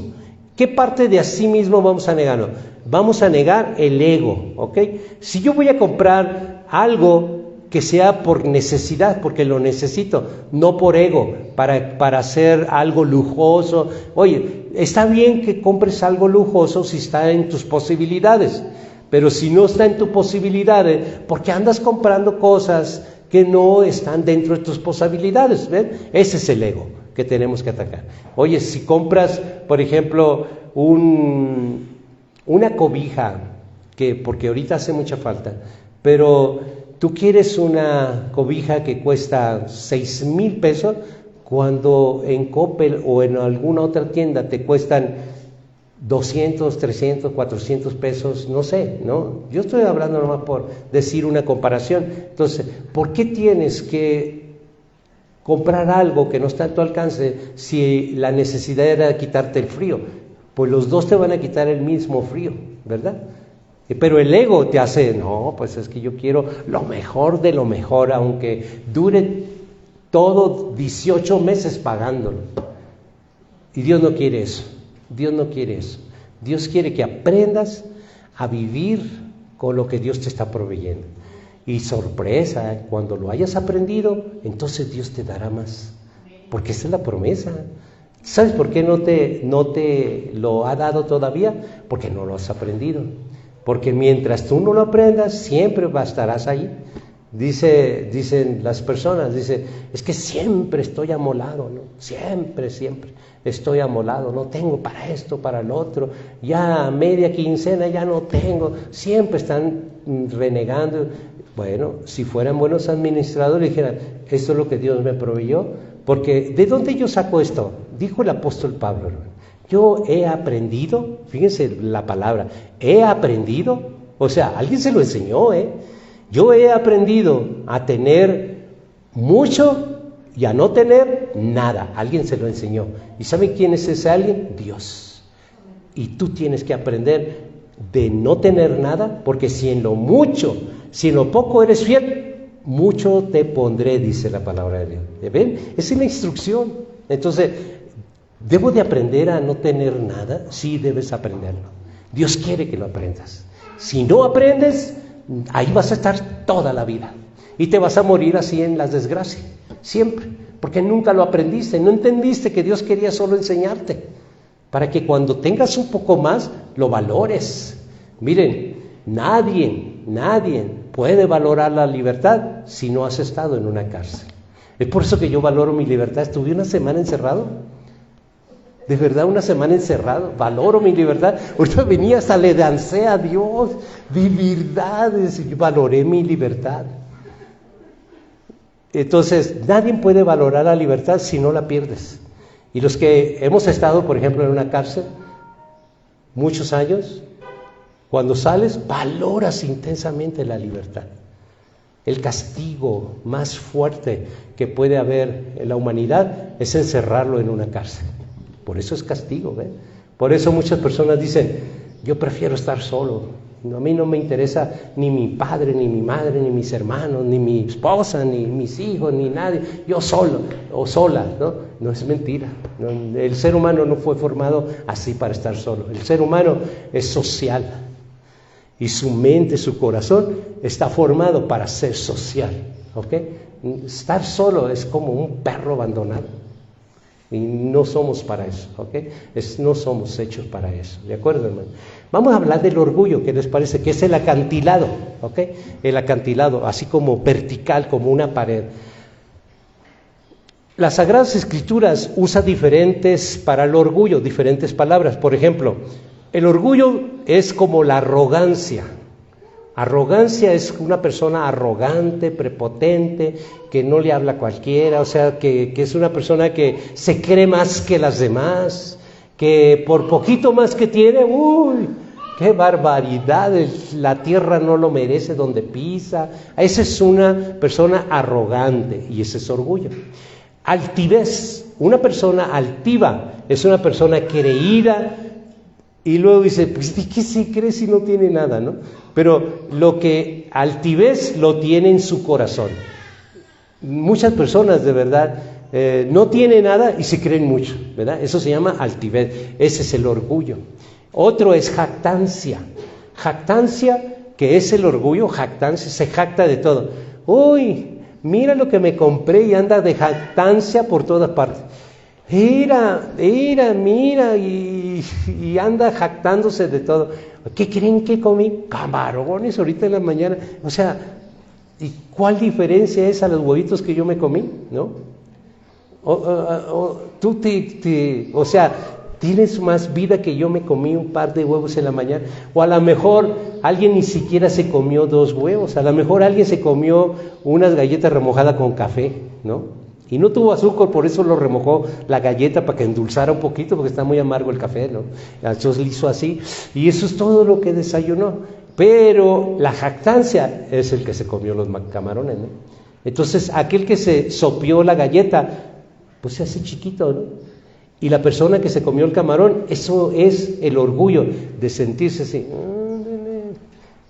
¿Qué parte de a sí mismo vamos a negar? Vamos a negar el ego, ¿ok? Si yo voy a comprar algo que sea por necesidad, porque lo necesito, no por ego, para hacer algo lujoso. Oye, está bien que compres algo lujoso si está en tus posibilidades, pero si no está en tus posibilidades, ¿por qué andas comprando cosas que no están dentro de tus posibilidades? ¿Ven? Ese es el ego que tenemos que atacar. Oye, si compras, por ejemplo, una cobija, porque ahorita hace mucha falta, pero tú quieres una cobija que cuesta 6,000 pesos, cuando en Coppel o en alguna otra tienda te cuestan 200, 300, 400 pesos, no sé, ¿no? Yo estoy hablando nomás por decir una comparación. Entonces, ¿por qué tienes que comprar algo que no está a tu alcance si la necesidad era quitarte el frío? Pues los dos te van a quitar el mismo frío, ¿verdad? Pero el ego te hace, no, pues es que yo quiero lo mejor de lo mejor, aunque dure todo 18 meses pagándolo. Y Dios no quiere eso, Dios no quiere eso. Dios quiere que aprendas a vivir con lo que Dios te está proveyendo. Y sorpresa, cuando lo hayas aprendido, entonces Dios te dará más, porque esa es la promesa. ¿Sabes por qué no te lo ha dado todavía? Porque no lo has aprendido. Porque mientras tú no lo aprendas, siempre estarás ahí. Dicen las personas, es que siempre estoy amolado, ¿no? Siempre estoy amolado, no tengo para esto, para lo otro, ya a media quincena ya no tengo, siempre están renegando. Bueno, si fueran buenos administradores, dijeran, esto es lo que Dios me proveyó, porque ¿de dónde yo saco esto? Dijo el apóstol Pablo, yo he aprendido, fíjense la palabra, he aprendido, o sea, alguien se lo enseñó, yo he aprendido a tener mucho y a no tener nada, alguien se lo enseñó. ¿Y saben quién es ese alguien? Dios. Y tú tienes que aprender de no tener nada, porque si en lo mucho, si en lo poco eres fiel, mucho te pondré, dice la palabra de Dios. ¿Ven? Esa es la instrucción. Entonces, ¿debo de aprender a no tener nada? Sí, debes aprenderlo. Dios quiere que lo aprendas. Si no aprendes, ahí vas a estar toda la vida. Y te vas a morir así en las desgracias, siempre. Porque nunca lo aprendiste, no entendiste que Dios quería solo enseñarte. Para que cuando tengas un poco más, lo valores. Miren, nadie puede valorar la libertad si no has estado en una cárcel. Es por eso que yo valoro mi libertad. Estuve una semana encerrado. De verdad, una semana encerrado, valoro mi libertad. Ahorita venía, hasta le dancé a Dios, de verdad, valoré mi libertad. Entonces, nadie puede valorar la libertad si no la pierdes. Y los que hemos estado, por ejemplo, en una cárcel, muchos años, cuando sales, valoras intensamente la libertad. El castigo más fuerte que puede haber en la humanidad es encerrarlo en una cárcel. Por eso es castigo, ¿ven? Por eso muchas personas dicen, yo prefiero estar solo. A mí no me interesa ni mi padre, ni mi madre, ni mis hermanos, ni mi esposa, ni mis hijos, ni nadie. Yo solo o sola, ¿no? No es mentira. No, el ser humano no fue formado así para estar solo. El ser humano es social. Y su mente, su corazón está formado para ser social, ¿ok? Estar solo es como un perro abandonado. Y no somos para eso, ¿ok? No somos hechos para eso, ¿de acuerdo, hermano? Vamos a hablar del orgullo, ¿qué les parece? Que es el acantilado, ¿ok? El acantilado, así como vertical, como una pared. Las Sagradas Escrituras usan para el orgullo, diferentes palabras. Por ejemplo, el orgullo es como la arrogancia. Arrogancia es una persona arrogante, prepotente, que no le habla a cualquiera, o sea, que es una persona que se cree más que las demás, que por poquito más que tiene, ¡uy! ¡Qué barbaridad! La tierra no lo merece donde pisa. Esa es una persona arrogante y ese es orgullo. Altivez, una persona altiva es una persona creída y luego dice, pues ¿de qué se cree si no tiene nada, no? Pero lo que altivez lo tiene en su corazón. Muchas personas de verdad no tienen nada y se creen mucho, ¿verdad? Eso se llama altivez, ese es el orgullo. Otro es jactancia. Jactancia, que es el orgullo, jactancia, se jacta de todo. Uy, mira lo que me compré y anda de jactancia por todas partes. Mira, y anda jactándose de todo. ¿Qué creen que comí? Camarones ahorita en la mañana. O sea, ¿y cuál diferencia es a los huevitos que yo me comí? ¿No? O sea, tienes más vida que yo me comí un par de huevos en la mañana. O a lo mejor alguien ni siquiera se comió 2 huevos. A lo mejor alguien se comió unas galletas remojadas con café, ¿no? Y no tuvo azúcar, por eso lo remojó la galleta para que endulzara un poquito, porque está muy amargo el café, ¿no? Entonces le hizo así, y eso es todo lo que desayunó. Pero la jactancia es el que se comió los camarones, ¿no? Entonces, aquel que se sopió la galleta, pues se hace chiquito, ¿no? Y la persona que se comió el camarón, eso es el orgullo de sentirse así.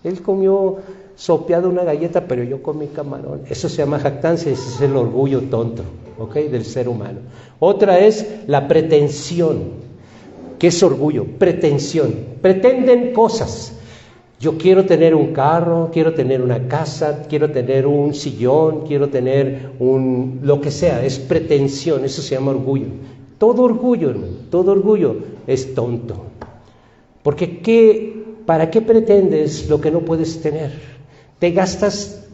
Él comió sopeado una galleta, pero yo comí camarón. Eso se llama jactancia, ese es el orgullo tonto, ¿ok? Del ser humano. Otra es la pretensión. ¿Qué es orgullo? Pretensión. Pretenden cosas. Yo quiero tener un carro, quiero tener una casa, quiero tener un sillón, quiero tener lo que sea, es pretensión, eso se llama orgullo. Todo orgullo, hermano, todo orgullo es tonto. Porque ¿para qué pretendes lo que no puedes tener? Te gastas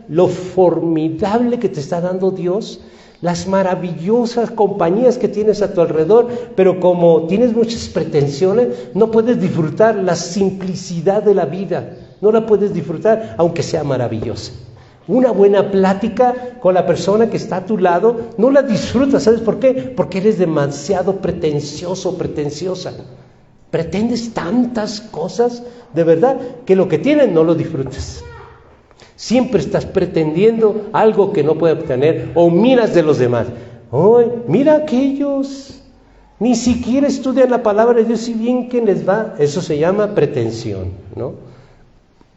lo formidable que te está dando Dios, las maravillosas compañías que tienes a tu alrededor, pero como tienes muchas pretensiones, no puedes disfrutar la simplicidad de la vida, no la puedes disfrutar aunque sea maravillosa. Una buena plática con la persona que está a tu lado, no la disfrutas, ¿sabes por qué? Porque eres demasiado pretencioso, pretenciosa. Pretendes tantas cosas, de verdad, que lo que tienes no lo disfrutas. Siempre estás pretendiendo algo que no puedes obtener o miras de los demás. ¡Ay, mira aquellos! Ni siquiera estudian la palabra de Dios y bien que les va. Eso se llama pretensión, ¿no?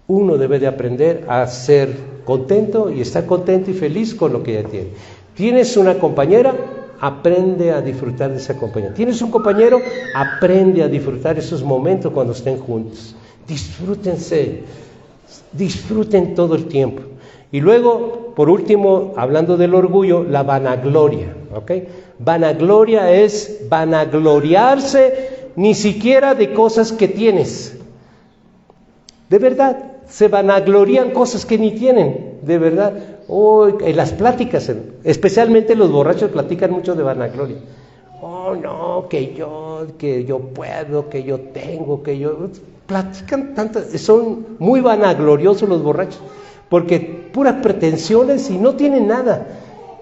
Uno debe de aprender a ser contento y estar contento y feliz con lo que ya tiene. ¿Tienes una compañera? Aprende a disfrutar de esa compañía. ¿Tienes un compañero? Aprende a disfrutar esos momentos cuando estén juntos. Disfrútense, disfruten todo el tiempo. Y luego, por último, hablando del orgullo, la vanagloria, ¿ok? Vanagloria es vanagloriarse ni siquiera de cosas que tienes. De verdad, se vanaglorían cosas que ni tienen, de verdad. En las pláticas, especialmente los borrachos platican mucho de vanagloria. Oh, no, que yo puedo, que yo tengo, que yo... Platican tanto, son muy vanagloriosos los borrachos, porque puras pretensiones y no tienen nada.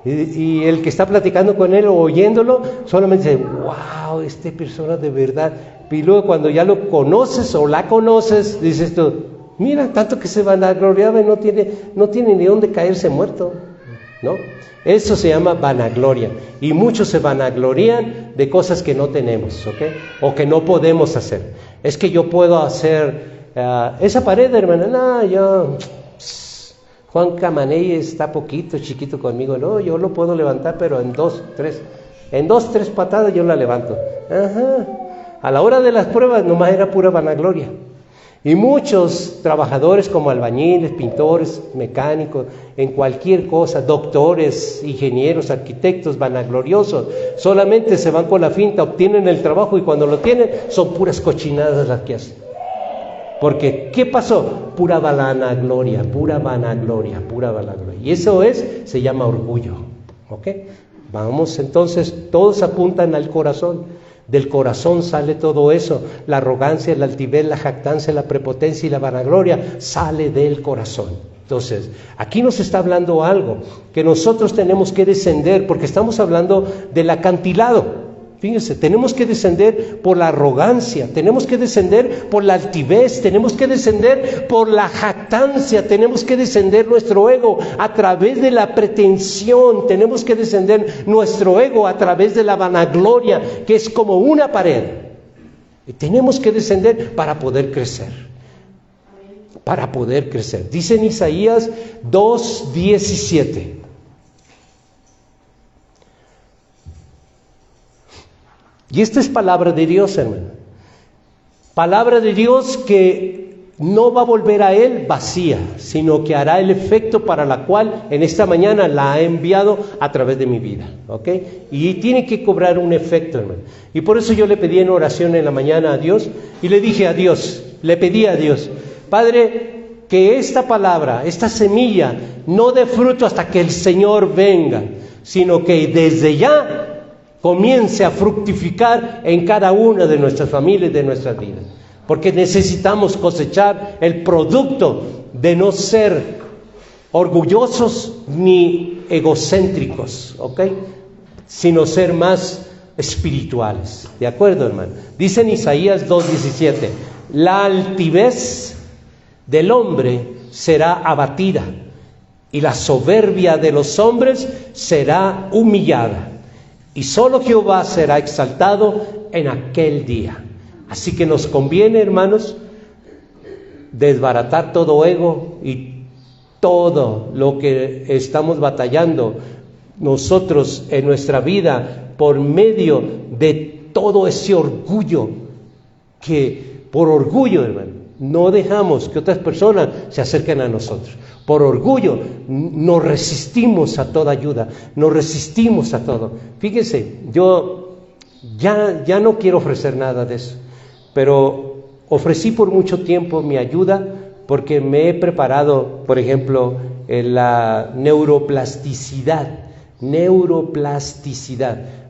Y el que está platicando con él o oyéndolo, solamente dice, wow, esta persona de verdad. Y luego cuando ya lo conoces o la conoces, dices tú, mira, tanto que se vanagloriaba y no tiene ni dónde caerse muerto, ¿no? Eso se llama vanagloria. Y muchos se vanaglorían de cosas que no tenemos, ¿ok? O que no podemos hacer. Es que yo puedo hacer esa pared, hermana. No, Juan Camaney está poquito, chiquito conmigo. No, yo lo puedo levantar, pero en 2, 3 patadas yo la levanto. Ajá. A la hora de las pruebas nomás era pura vanagloria. Y muchos trabajadores como albañiles, pintores, mecánicos, en cualquier cosa, doctores, ingenieros, arquitectos, vanagloriosos, solamente se van con la finta, obtienen el trabajo y cuando lo tienen son puras cochinadas las que hacen. Porque, ¿qué pasó? Pura vanagloria, pura vanagloria, pura vanagloria. Y eso se llama orgullo, ¿ok? Vamos entonces, todos apuntan al corazón. Del corazón sale todo eso. La arrogancia, la altivez, la jactancia, la prepotencia y la vanagloria sale del corazón. Entonces, aquí nos está hablando algo que nosotros tenemos que descender, porque estamos hablando del acantilado. Fíjense, tenemos que descender por la arrogancia, tenemos que descender por la altivez, tenemos que descender por la jactancia, tenemos que descender nuestro ego a través de la pretensión, tenemos que descender nuestro ego a través de la vanagloria, que es como una pared. Y tenemos que descender para poder crecer. Para poder crecer. Dice en Isaías 2:17. Y esta es palabra de Dios, hermano. Palabra de Dios que no va a volver a Él vacía, sino que hará el efecto para la cual en esta mañana la ha enviado a través de mi vida. ¿Ok? Y tiene que cobrar un efecto, hermano. Y por eso yo le pedí en oración en la mañana a Dios y le dije a Dios, le pedí a Dios, Padre, que esta palabra, esta semilla, no dé fruto hasta que el Señor venga, sino que desde ya comience a fructificar en cada una de nuestras familias, de nuestras vidas. Porque necesitamos cosechar el producto de no ser orgullosos ni egocéntricos, ¿ok? Sino ser más espirituales. ¿De acuerdo, hermano? Dice en Isaías 2:17, la altivez del hombre será abatida y la soberbia de los hombres será humillada. Y solo Jehová será exaltado en aquel día. Así que nos conviene, hermanos, desbaratar todo ego y todo lo que estamos batallando nosotros en nuestra vida por medio de todo ese orgullo, que por orgullo, hermano, no dejamos que otras personas se acerquen a nosotros. Por orgullo nos resistimos a toda ayuda, nos resistimos a todo. Fíjense, yo ya no quiero ofrecer nada de eso, pero ofrecí por mucho tiempo mi ayuda porque me he preparado, por ejemplo, en la neuroplasticidad,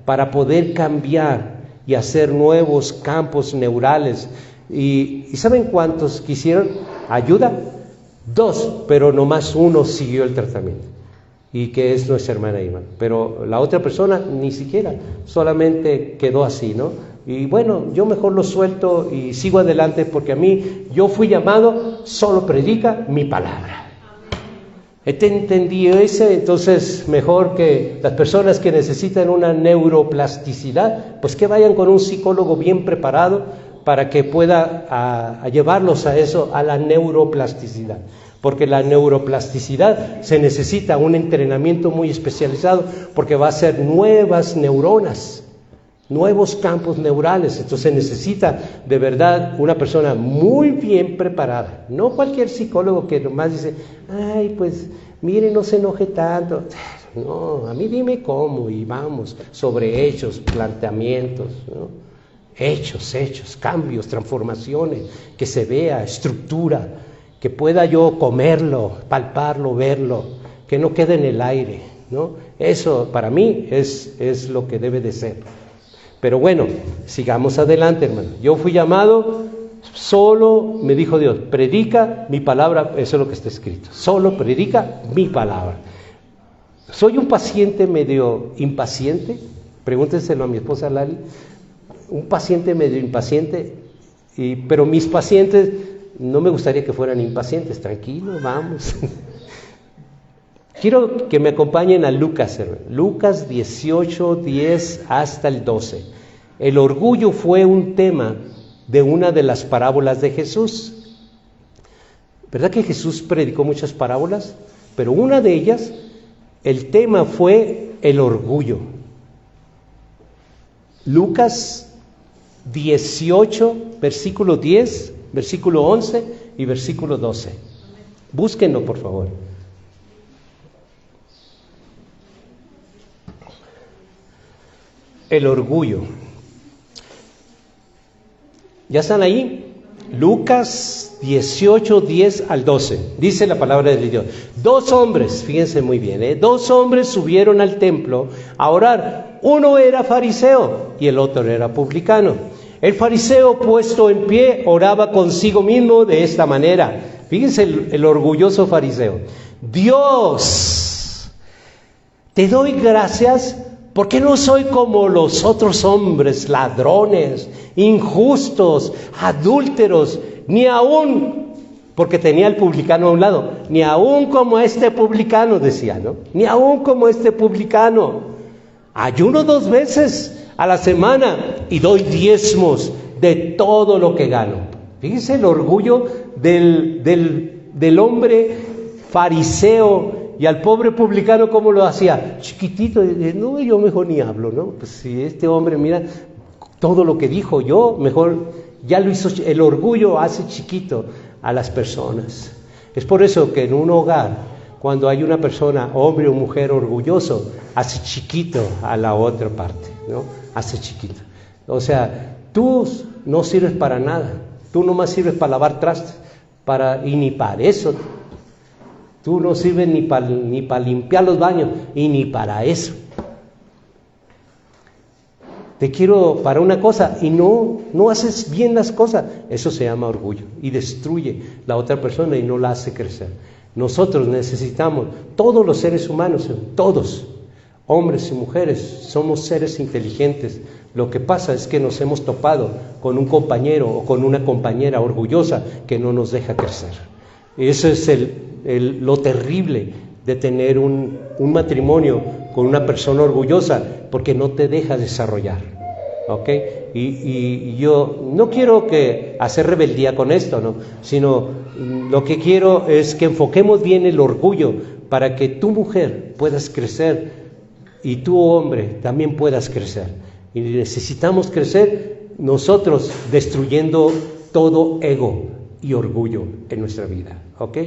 para poder cambiar y hacer nuevos campos neurales. ¿Y saben cuántos quisieron ayuda? 2, pero nomás uno siguió el tratamiento, y que es nuestra hermana Irma. Pero la otra persona ni siquiera, solamente quedó así, ¿no? Y bueno, yo mejor lo suelto y sigo adelante, porque a mí, yo fui llamado, solo predica mi palabra. Entendí ese, entonces mejor que las personas que necesitan una neuroplasticidad, pues que vayan con un psicólogo bien preparado, para que pueda a llevarlos a eso, a la neuroplasticidad. Porque la neuroplasticidad se necesita un entrenamiento muy especializado, porque va a ser nuevas neuronas, nuevos campos neurales. Entonces se necesita de verdad una persona muy bien preparada, no cualquier psicólogo que nomás dice, ay, pues mire, no se enoje tanto. No, a mí dime cómo y vamos, sobre hechos, planteamientos, ¿no? Hechos, cambios, transformaciones, que se vea, estructura, que pueda yo comerlo, palparlo, verlo, que no quede en el aire, ¿no? Eso para mí es lo que debe de ser. Pero bueno, sigamos adelante, hermano. Yo fui llamado, solo me dijo Dios, predica mi palabra, eso es lo que está escrito, solo predica mi palabra. ¿Soy un paciente medio impaciente? Pregúntenselo a mi esposa Lali. Un paciente medio impaciente, pero mis pacientes no me gustaría que fueran impacientes. Tranquilo, vamos. Quiero que me acompañen a Lucas 18, 10 hasta el 12. El orgullo fue un tema de una de las parábolas de Jesús. ¿Verdad que Jesús predicó muchas parábolas? Pero una de ellas, el tema fue el orgullo. Lucas 18, versículo 10, versículo 11 y versículo 12. Búsquenlo, por favor. El orgullo. ¿Ya están ahí? Lucas 18, 10 al 12. Dice la palabra de Dios. 2 hombres, fíjense muy bien, 2 hombres subieron al templo a orar. Uno era fariseo y el otro era publicano. El fariseo, puesto en pie, oraba consigo mismo de esta manera. Fíjense el orgulloso fariseo. Dios, te doy gracias porque no soy como los otros hombres, ladrones, injustos, adúlteros, ni aún, porque tenía el publicano a un lado, ni aún como este publicano, decía, ¿no? Ni aún como este publicano. Ayuno 2 veces a la semana y doy diezmos de todo lo que gano. Fíjense el orgullo del hombre fariseo. Y al pobre publicano, ¿cómo lo hacía? Chiquitito, no, yo mejor ni hablo, ¿no? Pues si este hombre, mira, todo lo que dijo yo, mejor ya lo hizo. El orgullo hace chiquito a las personas. Es por eso que en un hogar, cuando hay una persona, hombre o mujer orgulloso, hace chiquito a la otra parte, ¿no? Hace chiquito. O sea, tú no sirves para nada, tú nomás sirves para lavar trastes, y ni para eso. Tú no sirves ni para limpiar los baños y ni para eso. Te quiero para una cosa y no haces bien las cosas. Eso se llama orgullo y destruye la otra persona y no la hace crecer. Nosotros necesitamos, todos los seres humanos, todos, hombres y mujeres, somos seres inteligentes. Lo que pasa es que nos hemos topado con un compañero o con una compañera orgullosa que no nos deja crecer. Eso es lo terrible de tener un matrimonio con una persona orgullosa, porque no te deja desarrollar, ¿ok? Y yo no quiero hacer rebeldía con esto, ¿no? Sino lo que quiero es que enfoquemos bien el orgullo para que tu mujer puedas crecer y tu hombre también puedas crecer. Y necesitamos crecer nosotros destruyendo todo ego y orgullo en nuestra vida, ¿ok?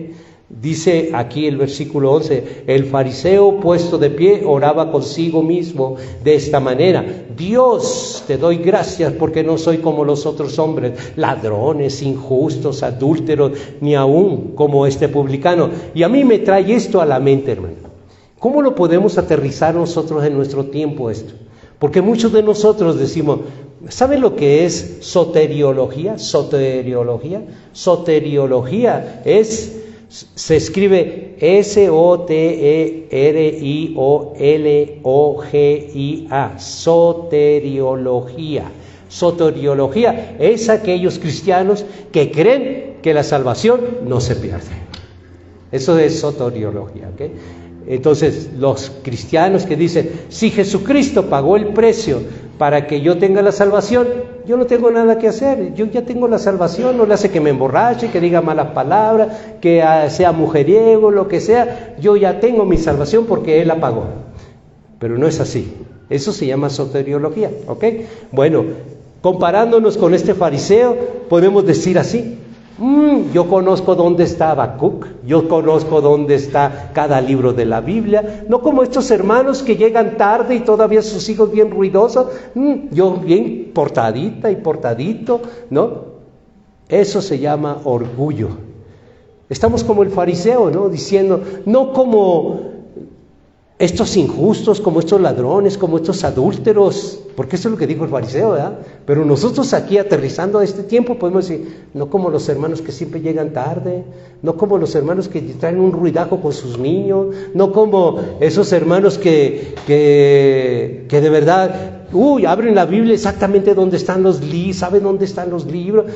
Dice aquí el versículo 11, el fariseo puesto de pie oraba consigo mismo de esta manera: Dios, te doy gracias porque no soy como los otros hombres, ladrones, injustos, adúlteros, ni aún como este publicano. Y a mí me trae esto a la mente, hermano. ¿Cómo lo podemos aterrizar nosotros en nuestro tiempo esto? Porque muchos de nosotros decimos, ¿saben lo que es soteriología? Soteriología se escribe Soteriologia. Soteriología es aquellos cristianos que creen que la salvación no se pierde. Eso es soteriología, ¿ok? Entonces, los cristianos que dicen, si Jesucristo pagó el precio para que yo tenga la salvación, yo no tengo nada que hacer, yo ya tengo la salvación, no le hace que me emborrache, que diga malas palabras, que sea mujeriego, lo que sea, yo ya tengo mi salvación porque Él la pagó. Pero no es así, eso se llama soteriología, ¿ok? Bueno, comparándonos con este fariseo, podemos decir así, yo conozco dónde está Habacuc, yo conozco dónde está cada libro de la Biblia, no como estos hermanos que llegan tarde y todavía sus hijos bien ruidosos, yo bien portadita y portadito, ¿no? Eso se llama orgullo. Estamos como el fariseo, ¿no? Diciendo, no como estos injustos, como estos ladrones, como estos adúlteros, porque eso es lo que dijo el fariseo, ¿verdad? Pero nosotros aquí aterrizando a este tiempo podemos decir, no como los hermanos que siempre llegan tarde, no como los hermanos que traen un ruidajo con sus niños, no como esos hermanos que de verdad, abren la Biblia exactamente dónde están los libros, saben dónde están los libros.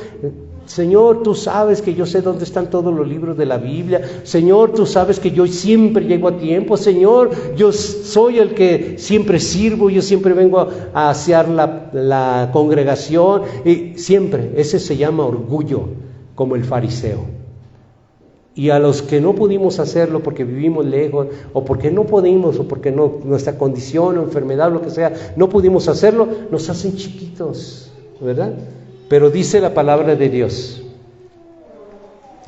Señor, tú sabes que yo sé dónde están todos los libros de la Biblia. Señor, tú sabes que yo siempre llego a tiempo. Señor, yo soy el que siempre sirvo, yo siempre vengo a asear la congregación. Y siempre, ese se llama orgullo, como el fariseo. Y a los que no pudimos hacerlo porque vivimos lejos, o porque no pudimos, o porque nuestra condición o enfermedad o lo que sea, no pudimos hacerlo, nos hacen chiquitos, ¿verdad? Pero dice la palabra de Dios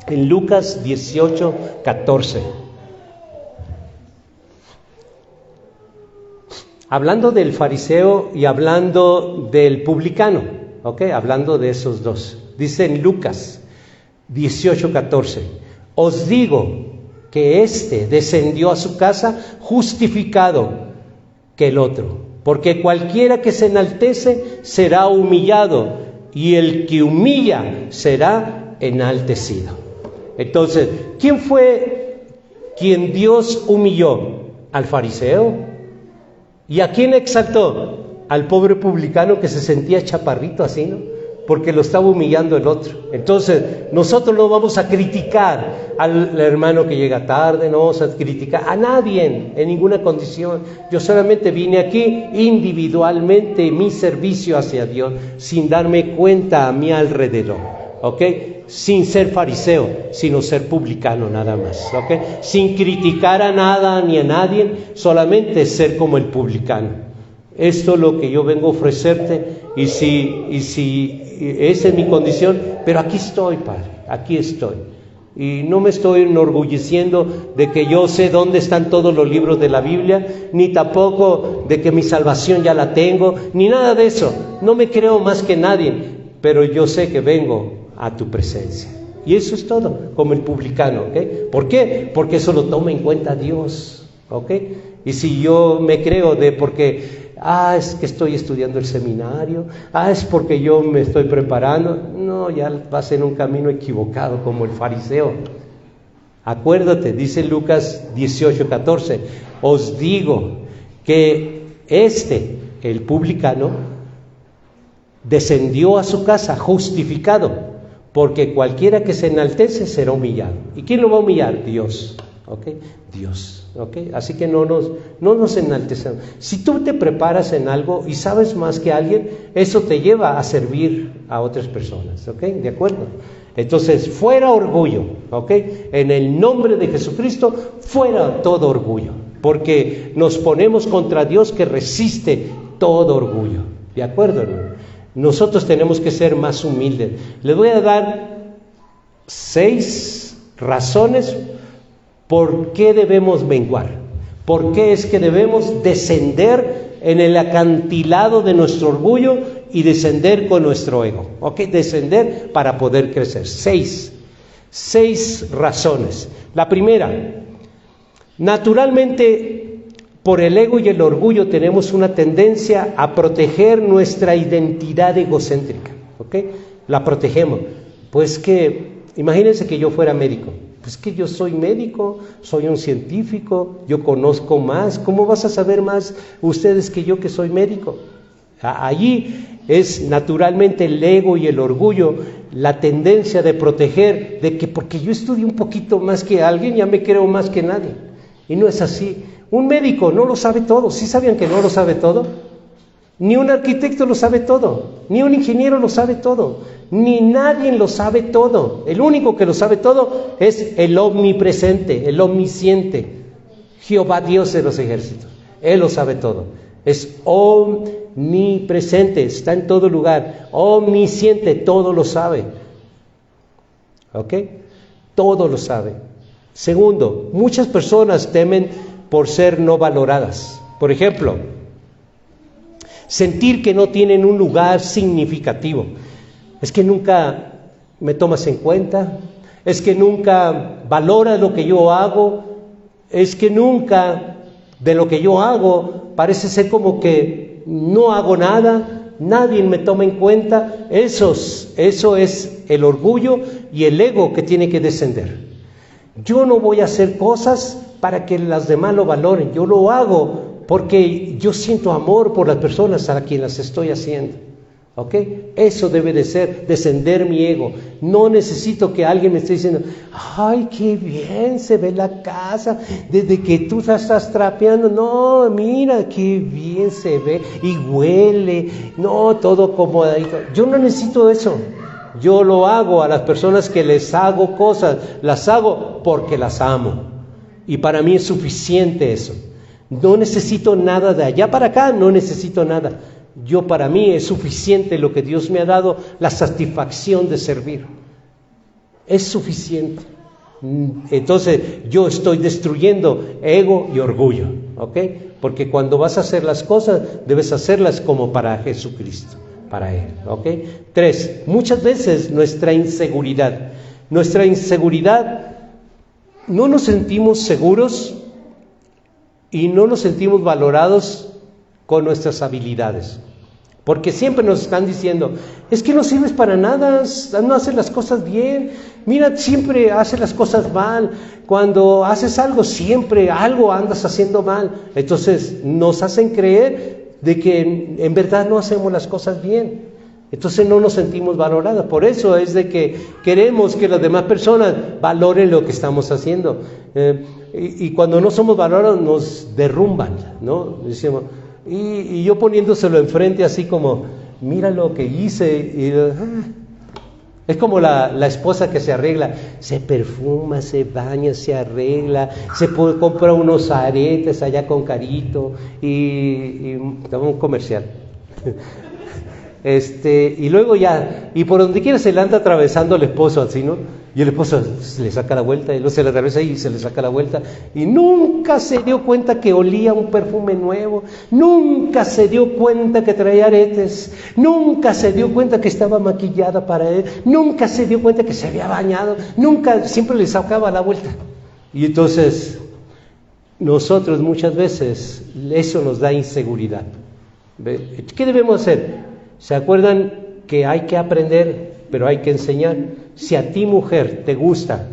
en Lucas 18:14, hablando del fariseo y hablando del publicano, ¿ok? Hablando de esos dos. Dice en Lucas 18:14, os digo que éste descendió a su casa justificado que el otro. porque cualquiera que se enaltece será humillado, y el que humilla será enaltecido. Entonces, ¿quién fue quien Dios humilló? ¿Al fariseo? ¿Y a quién exaltó? Al pobre publicano que se sentía chaparrito así, ¿no? Porque lo estaba humillando el otro. Entonces, nosotros no vamos a criticar al hermano que llega tarde, no vamos a criticar a nadie en ninguna condición. Yo solamente vine aquí individualmente, mi servicio hacia Dios, sin darme cuenta a mi alrededor, ¿ok? Sin ser fariseo, sino ser publicano nada más, ¿ok? Sin criticar a nada ni a nadie, solamente ser como el publicano. Esto es lo que yo vengo a ofrecerte, y si esa es mi condición, pero aquí estoy, Padre, aquí estoy. Y no me estoy enorgulleciendo de que yo sé dónde están todos los libros de la Biblia, ni tampoco de que mi salvación ya la tengo, ni nada de eso. No me creo más que nadie, pero yo sé que vengo a tu presencia. Y eso es todo, como el publicano, ¿ok? ¿Por qué? Porque eso lo toma en cuenta Dios, ¿ok? Y si yo me creo porque es que estoy estudiando el seminario, es porque yo me estoy preparando, no, ya vas en un camino equivocado como el fariseo. Acuérdate, dice Lucas 18:14, os digo que el publicano, descendió a su casa justificado, porque cualquiera que se enaltece será humillado. ¿Y quién lo va a humillar? Dios, ¿ok? Dios. ¿Okay? Así que no nos enaltecemos. Si tú te preparas en algo y sabes más que alguien, eso te lleva a servir a otras personas, ¿ok? ¿De acuerdo? Entonces, fuera orgullo, ¿ok? En el nombre de Jesucristo, fuera todo orgullo, porque nos ponemos contra Dios que resiste todo orgullo, ¿de acuerdo, hermano? Nosotros tenemos que ser más humildes. Les voy a dar 6 razones ¿por qué debemos menguar? ¿Por qué es que debemos descender en el acantilado de nuestro orgullo y descender con nuestro ego? ¿Ok? Descender para poder crecer. 6 razones. La primera, naturalmente, por el ego y el orgullo tenemos una tendencia a proteger nuestra identidad egocéntrica. ¿Ok? La protegemos. Pues que, imagínense que yo fuera médico. Pues que yo soy médico, soy un científico, yo conozco más. ¿Cómo vas a saber más ustedes que yo que soy médico? Allí es naturalmente el ego y el orgullo, la tendencia de proteger, de que porque yo estudié un poquito más que alguien, ya me creo más que nadie. Y no es así. Un médico no lo sabe todo. ¿Sí sabían que no lo sabe todo? Ni un arquitecto lo sabe todo, ni un ingeniero lo sabe todo, ni nadie lo sabe todo. El único que lo sabe todo es el omnipresente, el omnisciente, Jehová Dios de los ejércitos. Él lo sabe todo. Es omnipresente, está en todo lugar, omnisciente, todo lo sabe. ¿Ok? Todo lo sabe. Segundo, muchas personas temen por ser no valoradas. Por ejemplo, sentir que no tienen un lugar significativo. Es que nunca me tomas en cuenta, es que nunca valoras lo que yo hago, es que nunca de lo que yo hago parece ser como que no hago nada, nadie me toma en cuenta. Eso es el orgullo y el ego que tiene que descender. Yo no voy a hacer cosas para que las demás lo valoren, yo lo hago porque yo siento amor por las personas a quienes las estoy haciendo, ¿ok? Eso debe de ser, descender mi ego. No necesito que alguien me esté diciendo, ¡ay, qué bien se ve la casa! Desde que tú estás trapeando, no, mira, qué bien se ve y huele, no, todo acomodadito. Yo no necesito eso. Yo lo hago a las personas que les hago cosas, las hago porque las amo. Y para mí es suficiente eso. No necesito nada de allá para acá, no necesito nada. Para mí es suficiente lo que Dios me ha dado, la satisfacción de servir. Es suficiente. Entonces yo estoy destruyendo ego y orgullo, ¿ok? Porque cuando vas a hacer las cosas, debes hacerlas como para Jesucristo, para Él, ¿ok? 3, muchas veces nuestra inseguridad, no nos sentimos seguros y no nos sentimos valorados con nuestras habilidades. Porque siempre nos están diciendo, es que no sirves para nada, no haces las cosas bien, mira, siempre haces las cosas mal, cuando haces algo, siempre algo andas haciendo mal. Entonces nos hacen creer de que en verdad no hacemos las cosas bien. Entonces no nos sentimos valorados. Por eso es de que queremos que las demás personas valoren lo que estamos haciendo. Y cuando no somos valorados nos derrumban, ¿no? Decimos, y yo poniéndoselo enfrente así como, mira lo que hice. Y, es como la esposa que se arregla, se perfuma, se baña, se arregla, compra unos aretes allá con carito y un comercial. Y luego ya, y por donde quiera se le anda atravesando el esposo así, ¿no? Y el esposo se le saca la vuelta, y luego se le atraviesa y se le saca la vuelta, y nunca se dio cuenta que olía un perfume nuevo, nunca se dio cuenta que traía aretes, nunca se dio cuenta que estaba maquillada para él, nunca se dio cuenta que se había bañado, nunca, siempre le sacaba la vuelta. Y entonces, nosotros muchas veces, eso nos da inseguridad. ¿Qué debemos hacer? ¿Se acuerdan que hay que aprender, pero hay que enseñar? Si a ti, mujer, te gusta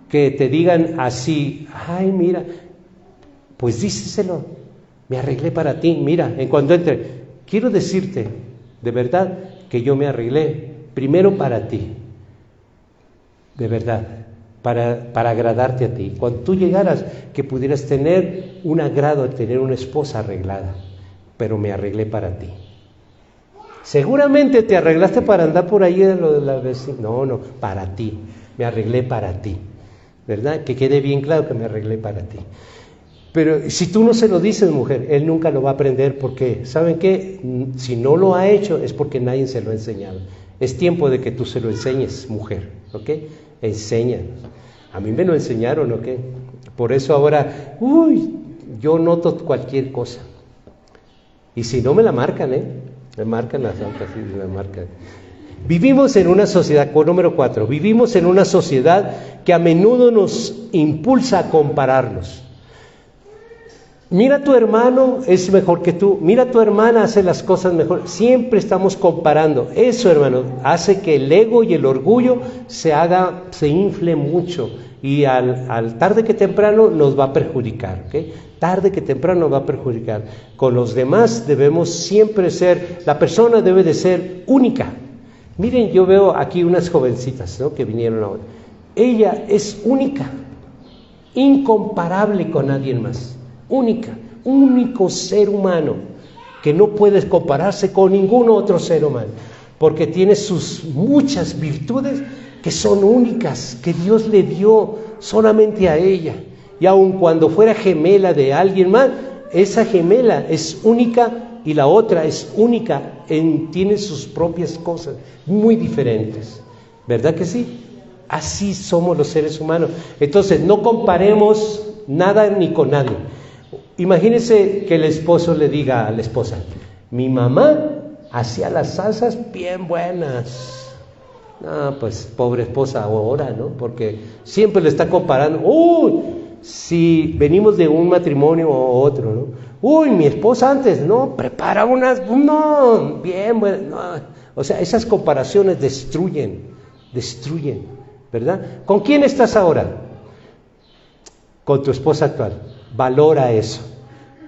que te digan así, ay, mira, pues díselo, me arreglé para ti, mira, en cuanto entre, quiero decirte, de verdad, que yo me arreglé primero para ti, de verdad, para agradarte a ti. Cuando tú llegaras, que pudieras tener un agrado de tener una esposa arreglada, pero me arreglé para ti. Seguramente te arreglaste para andar por ahí de lo de la vecina. No, para ti. Me arreglé para ti. ¿Verdad? Que quede bien claro que me arreglé para ti. Pero si tú no se lo dices, mujer, él nunca lo va a aprender porque, ¿saben qué? Si no lo ha hecho es porque nadie se lo ha enseñado. Es tiempo de que tú se lo enseñes, mujer. ¿Ok? Enséñanos. A mí me lo enseñaron, ¿ok? Por eso ahora, yo noto cualquier cosa. Y si no me la marcan, me marcan las autas, sí, me marcan. Vivimos en una sociedad, número 4, vivimos en una sociedad que a menudo nos impulsa a compararnos. Mira, tu hermano es mejor que tú, mira, tu hermana hace las cosas mejor. Siempre estamos comparando. Eso, hermano, hace que el ego y el orgullo se infle mucho. Y al tarde que temprano nos va a perjudicar, ¿ok? Tarde que temprano nos va a perjudicar. Con los demás debemos siempre la persona debe de ser única. Miren, yo veo aquí unas jovencitas, ¿no? Que vinieron ahora. Ella es única, incomparable con nadie más. Única, único ser humano que no puede compararse con ningún otro ser humano, porque tiene sus muchas virtudes que son únicas, que Dios le dio solamente a ella. Y aun cuando fuera gemela de alguien más, esa gemela es única y la otra es única, tiene sus propias cosas muy diferentes. ¿Verdad que sí? Así somos los seres humanos. Entonces, no comparemos nada ni con nadie. Imagínense que el esposo le diga a la esposa, mi mamá hacía las salsas bien buenas. Ah, pues pobre esposa ahora, ¿no? Porque siempre le está comparando. Si venimos de un matrimonio o otro, ¿no? Mi esposa antes, no, prepara bien buenas. No. O sea, esas comparaciones destruyen, ¿verdad? ¿Con quién estás ahora? Con tu esposa actual. Valora eso.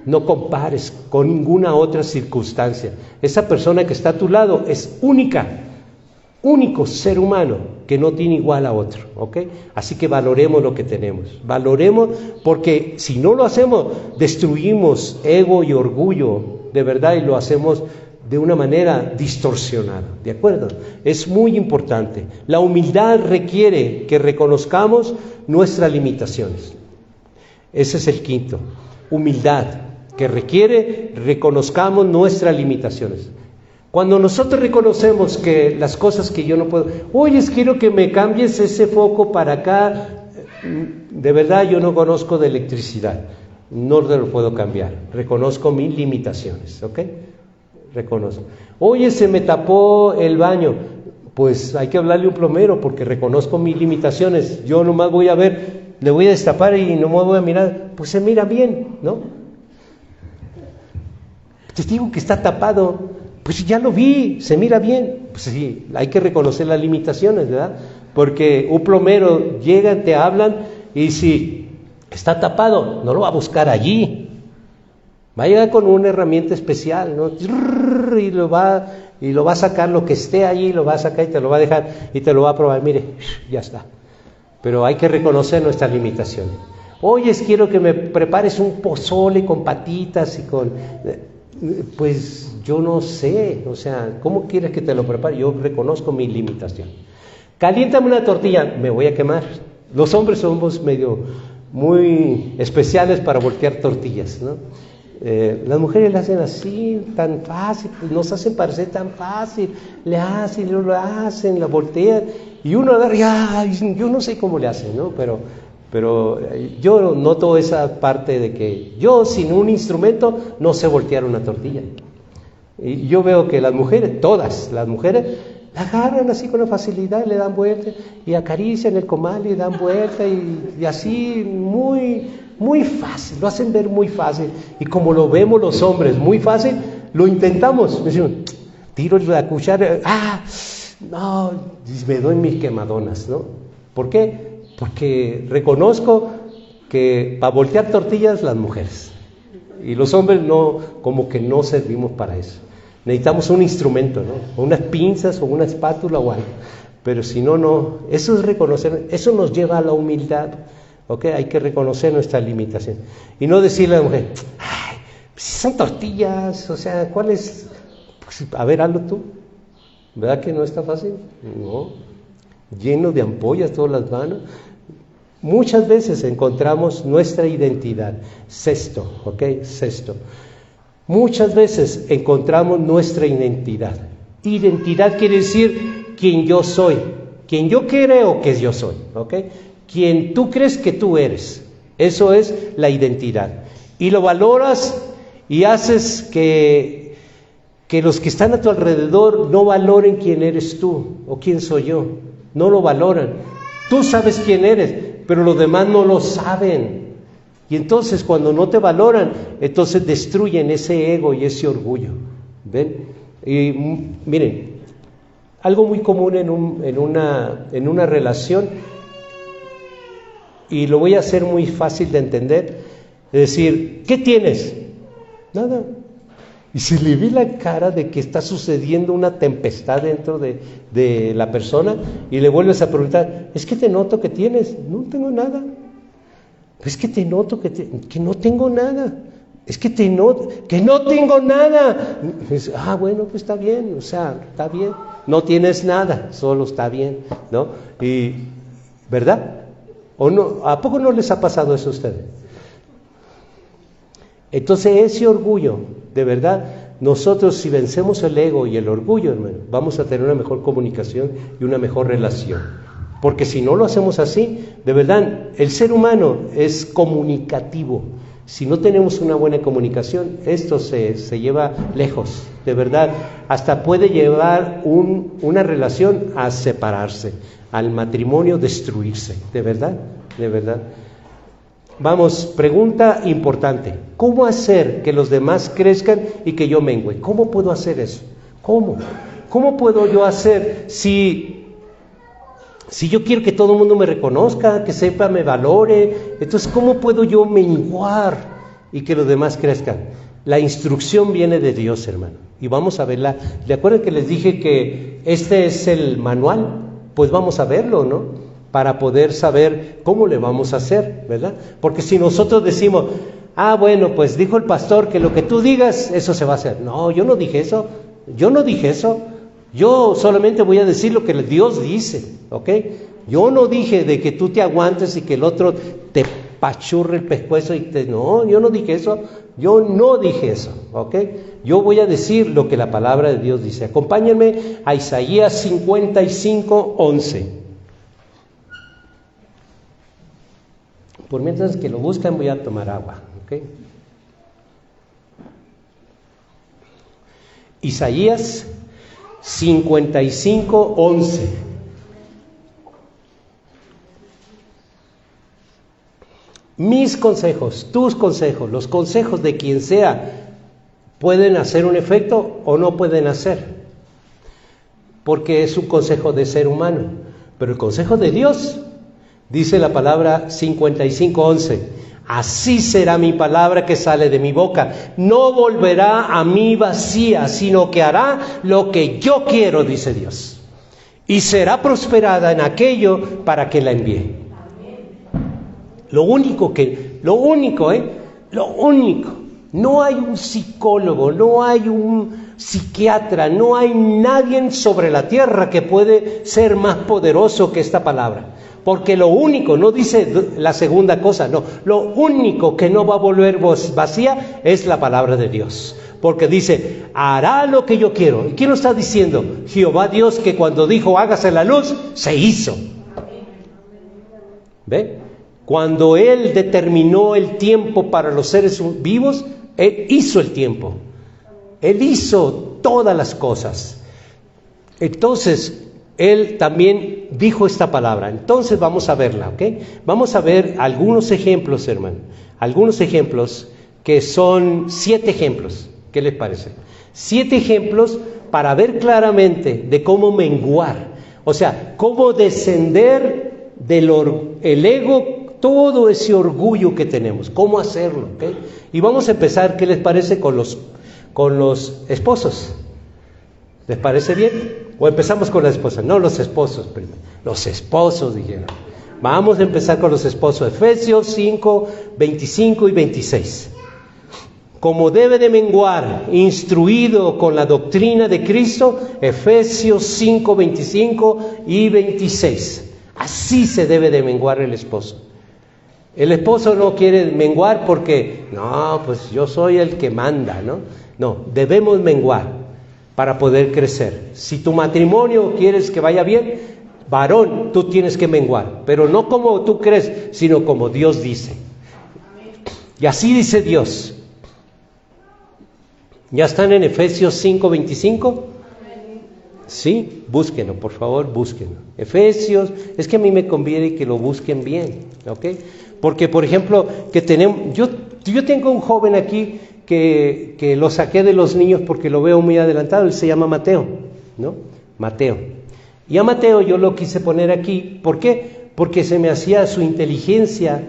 No compares con ninguna otra circunstancia. Esa persona que está a tu lado es único ser humano que no tiene igual a otro, ¿ok? Así que valoremos lo que tenemos. Valoremos, porque si no lo hacemos, destruimos ego y orgullo, de verdad, y lo hacemos de una manera distorsionada, ¿de acuerdo? Es muy importante. La humildad requiere que reconozcamos nuestras limitaciones. Ese es el quinto. Humildad, que requiere reconozcamos nuestras limitaciones. Cuando nosotros reconocemos que las cosas que yo no puedo, quiero que me cambies ese foco para acá, de verdad yo no conozco de electricidad, no te lo puedo cambiar, reconozco mis limitaciones, ¿ok? Reconozco. Se me tapó el baño, pues hay que hablarle a un plomero porque reconozco mis limitaciones, yo nomás voy a ver, le voy a destapar y no me voy a mirar, pues se mira bien, ¿no? Te digo que está tapado. Pues ya lo vi, se mira bien. Pues sí, hay que reconocer las limitaciones, ¿verdad? Porque un plomero llega, te hablan y si está tapado, no lo va a buscar allí. Va a llegar con una herramienta especial, ¿no? Y lo va a sacar lo que esté allí, lo va a sacar y te lo va a dejar y te lo va a probar. Mire, ya está. Pero hay que reconocer nuestras limitaciones. Oyes, quiero que me prepares un pozole con patitas y con... Pues yo no sé, o sea, ¿cómo quieres que te lo prepare? Yo reconozco mi limitación. Caliéntame una tortilla, me voy a quemar. Los hombres somos muy especiales para voltear tortillas, ¿no? Las mujeres le hacen así, tan fácil, nos hacen parecer tan fácil, le hacen, lo hacen, la voltean, y uno agarra, yo no sé cómo le hacen, ¿no? Pero yo noto esa parte de que yo sin un instrumento no sé voltear una tortilla. Y yo veo que las mujeres, todas las mujeres, la agarran así con facilidad, le dan vuelta y acarician el comal y dan vuelta y así muy fácil, lo hacen ver muy fácil. Y como lo vemos los hombres muy fácil, lo intentamos. Decimos, tiro la cuchara, no, me doy mis quemadonas, ¿no? ¿Por qué? Porque reconozco que para voltear tortillas las mujeres y los hombres no, como que no servimos para eso. Necesitamos un instrumento, ¿no? O unas pinzas o una espátula o algo. Pero si no, eso es reconocer, eso nos lleva a la humildad. ¿Ok? Hay que reconocer nuestra limitación. Y no decirle a la mujer, ay, pues son tortillas, o sea, ¿cuál es? Pues, a ver, hazlo tú. ¿Verdad que no está fácil? No. Lleno de ampollas todas las manos. Muchas veces encontramos nuestra identidad. Sexto. Muchas veces encontramos nuestra identidad. Identidad quiere decir quien yo soy, quien yo creo que yo soy, ¿ok? Quien tú crees que tú eres. Eso es la identidad. Y lo valoras y haces que los que están a tu alrededor no valoren quién eres tú o quién soy yo. No lo valoran. Tú sabes quién eres, pero los demás no lo saben. Y entonces cuando no te valoran, entonces destruyen ese ego y ese orgullo. ¿Ven? Y miren, algo muy común en una relación, y lo voy a hacer muy fácil de entender, es decir, ¿qué tienes? Nada. Y si le vi la cara de que está sucediendo una tempestad dentro de la persona y le vuelves a preguntar, es que te noto que tienes, no tengo nada. Es que te noto que no tengo nada. Es que te noto que no tengo nada. Bueno, pues está bien, o sea, está bien. No tienes nada, solo está bien, ¿no? Y, ¿verdad? ¿O no? ¿A poco no les ha pasado eso a ustedes? Entonces ese orgullo, de verdad, nosotros si vencemos el ego y el orgullo, hermano, vamos a tener una mejor comunicación y una mejor relación. Porque si no lo hacemos así, de verdad, el ser humano es comunicativo. Si no tenemos una buena comunicación, esto se lleva lejos, de verdad. Hasta puede llevar una relación a separarse, al matrimonio destruirse, de verdad, de verdad. Vamos, pregunta importante. ¿Cómo hacer que los demás crezcan y que yo mengüe? ¿Cómo puedo hacer eso? ¿Cómo? ¿Cómo puedo yo hacer si yo quiero que todo el mundo me reconozca, que sepa, me valore? Entonces, ¿cómo puedo yo menguar y que los demás crezcan? La instrucción viene de Dios, hermano. Y vamos a verla. ¿De acuerdo que les dije que este es el manual? Pues vamos a verlo, ¿no? Para poder saber cómo le vamos a hacer, ¿verdad? Porque si nosotros decimos, bueno, pues dijo el pastor que lo que tú digas, eso se va a hacer. No, yo no dije eso. Yo solamente voy a decir lo que Dios dice, ¿ok? Yo no dije de que tú te aguantes y que el otro te pachurre el pescuezo no, yo no dije eso. Yo no dije eso, ¿ok? Yo voy a decir lo que la palabra de Dios dice. Acompáñenme a Isaías 55:11. Por mientras que lo buscan, voy a tomar agua, ¿ok? Isaías 55:11. Mis consejos, tus consejos, los consejos de quien sea, pueden hacer un efecto o no pueden hacer, porque es un consejo de ser humano. Pero el consejo de Dios, dice la palabra 55:11, así será mi palabra que sale de mi boca, no volverá a mí vacía, sino que hará lo que yo quiero, dice Dios, y será prosperada en aquello para que la envíe. Lo único, no hay un psicólogo, no hay un psiquiatra, no hay nadie sobre la tierra que puede ser más poderoso que esta palabra. Porque lo único, no dice la segunda cosa, no, lo único que no va a volver vacía es la palabra de Dios. Porque dice, hará lo que yo quiero. ¿Y quién lo está diciendo? Jehová Dios, que cuando dijo hágase la luz, se hizo. ¿Ve? Cuando Él determinó el tiempo para los seres vivos, Él hizo el tiempo. Él hizo todas las cosas. Entonces, Él también dijo esta palabra. Entonces vamos a verla, ¿ok? Vamos a ver algunos ejemplos, hermano. Algunos ejemplos que son 7 ejemplos. ¿Qué les parece? 7 ejemplos para ver claramente de cómo menguar. O sea, cómo descender del el ego, todo ese orgullo que tenemos, cómo hacerlo, ¿ok? Y vamos a empezar, ¿qué les parece? Con los esposos. ¿Les parece bien? ¿O empezamos con las esposas? No, los esposos primero. Los esposos, dijeron. Vamos a empezar con los esposos. Efesios 5, 25 y 26. Como debe de menguar, instruido con la doctrina de Cristo, Efesios 5, 25 y 26. Así se debe de menguar el esposo. El esposo no quiere menguar porque, no, pues yo soy el que manda, ¿no? No, debemos menguar para poder crecer. Si tu matrimonio quieres que vaya bien, varón, tú tienes que menguar, pero no como tú crees, sino como Dios dice. Y así dice Dios. ¿Ya están en Efesios 5, 25? Sí, búsquenlo, por favor, búsquenlo. Efesios, es que a mí me conviene que lo busquen bien, ¿ok? Porque, por ejemplo, que tenemos, yo tengo un joven aquí que lo saqué de los niños porque lo veo muy adelantado, él se llama Mateo, ¿no? Mateo. Y a Mateo yo lo quise poner aquí, ¿por qué? Porque se me hacía su inteligencia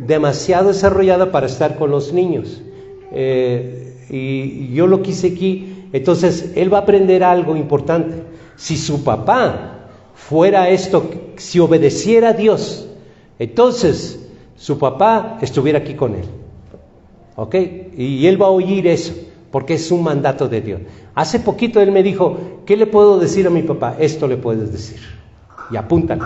demasiado desarrollada para estar con los niños. Y yo lo quise aquí, entonces él va a aprender algo importante. Si su papá fuera esto, si obedeciera a Dios, entonces su papá estuviera aquí con él, ¿ok? Y él va a oír eso, porque es un mandato de Dios. Hace poquito él me dijo, ¿qué le puedo decir a mi papá? Esto le puedes decir, y apúntalo,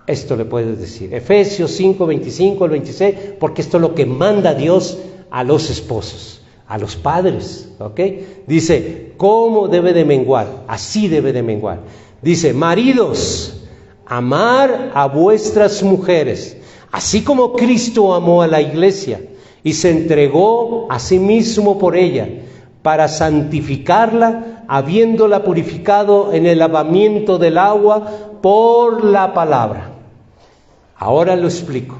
esto le puedes decir. Efesios 5, 25 al 26, porque esto es lo que manda Dios a los esposos, a los padres, ¿ok? Dice, ¿cómo debe de menguar? Así debe de menguar. Dice, maridos, amar a vuestras mujeres, así como Cristo amó a la iglesia y se entregó a sí mismo por ella, para santificarla, habiéndola purificado en el lavamiento del agua por la palabra. Ahora lo explico.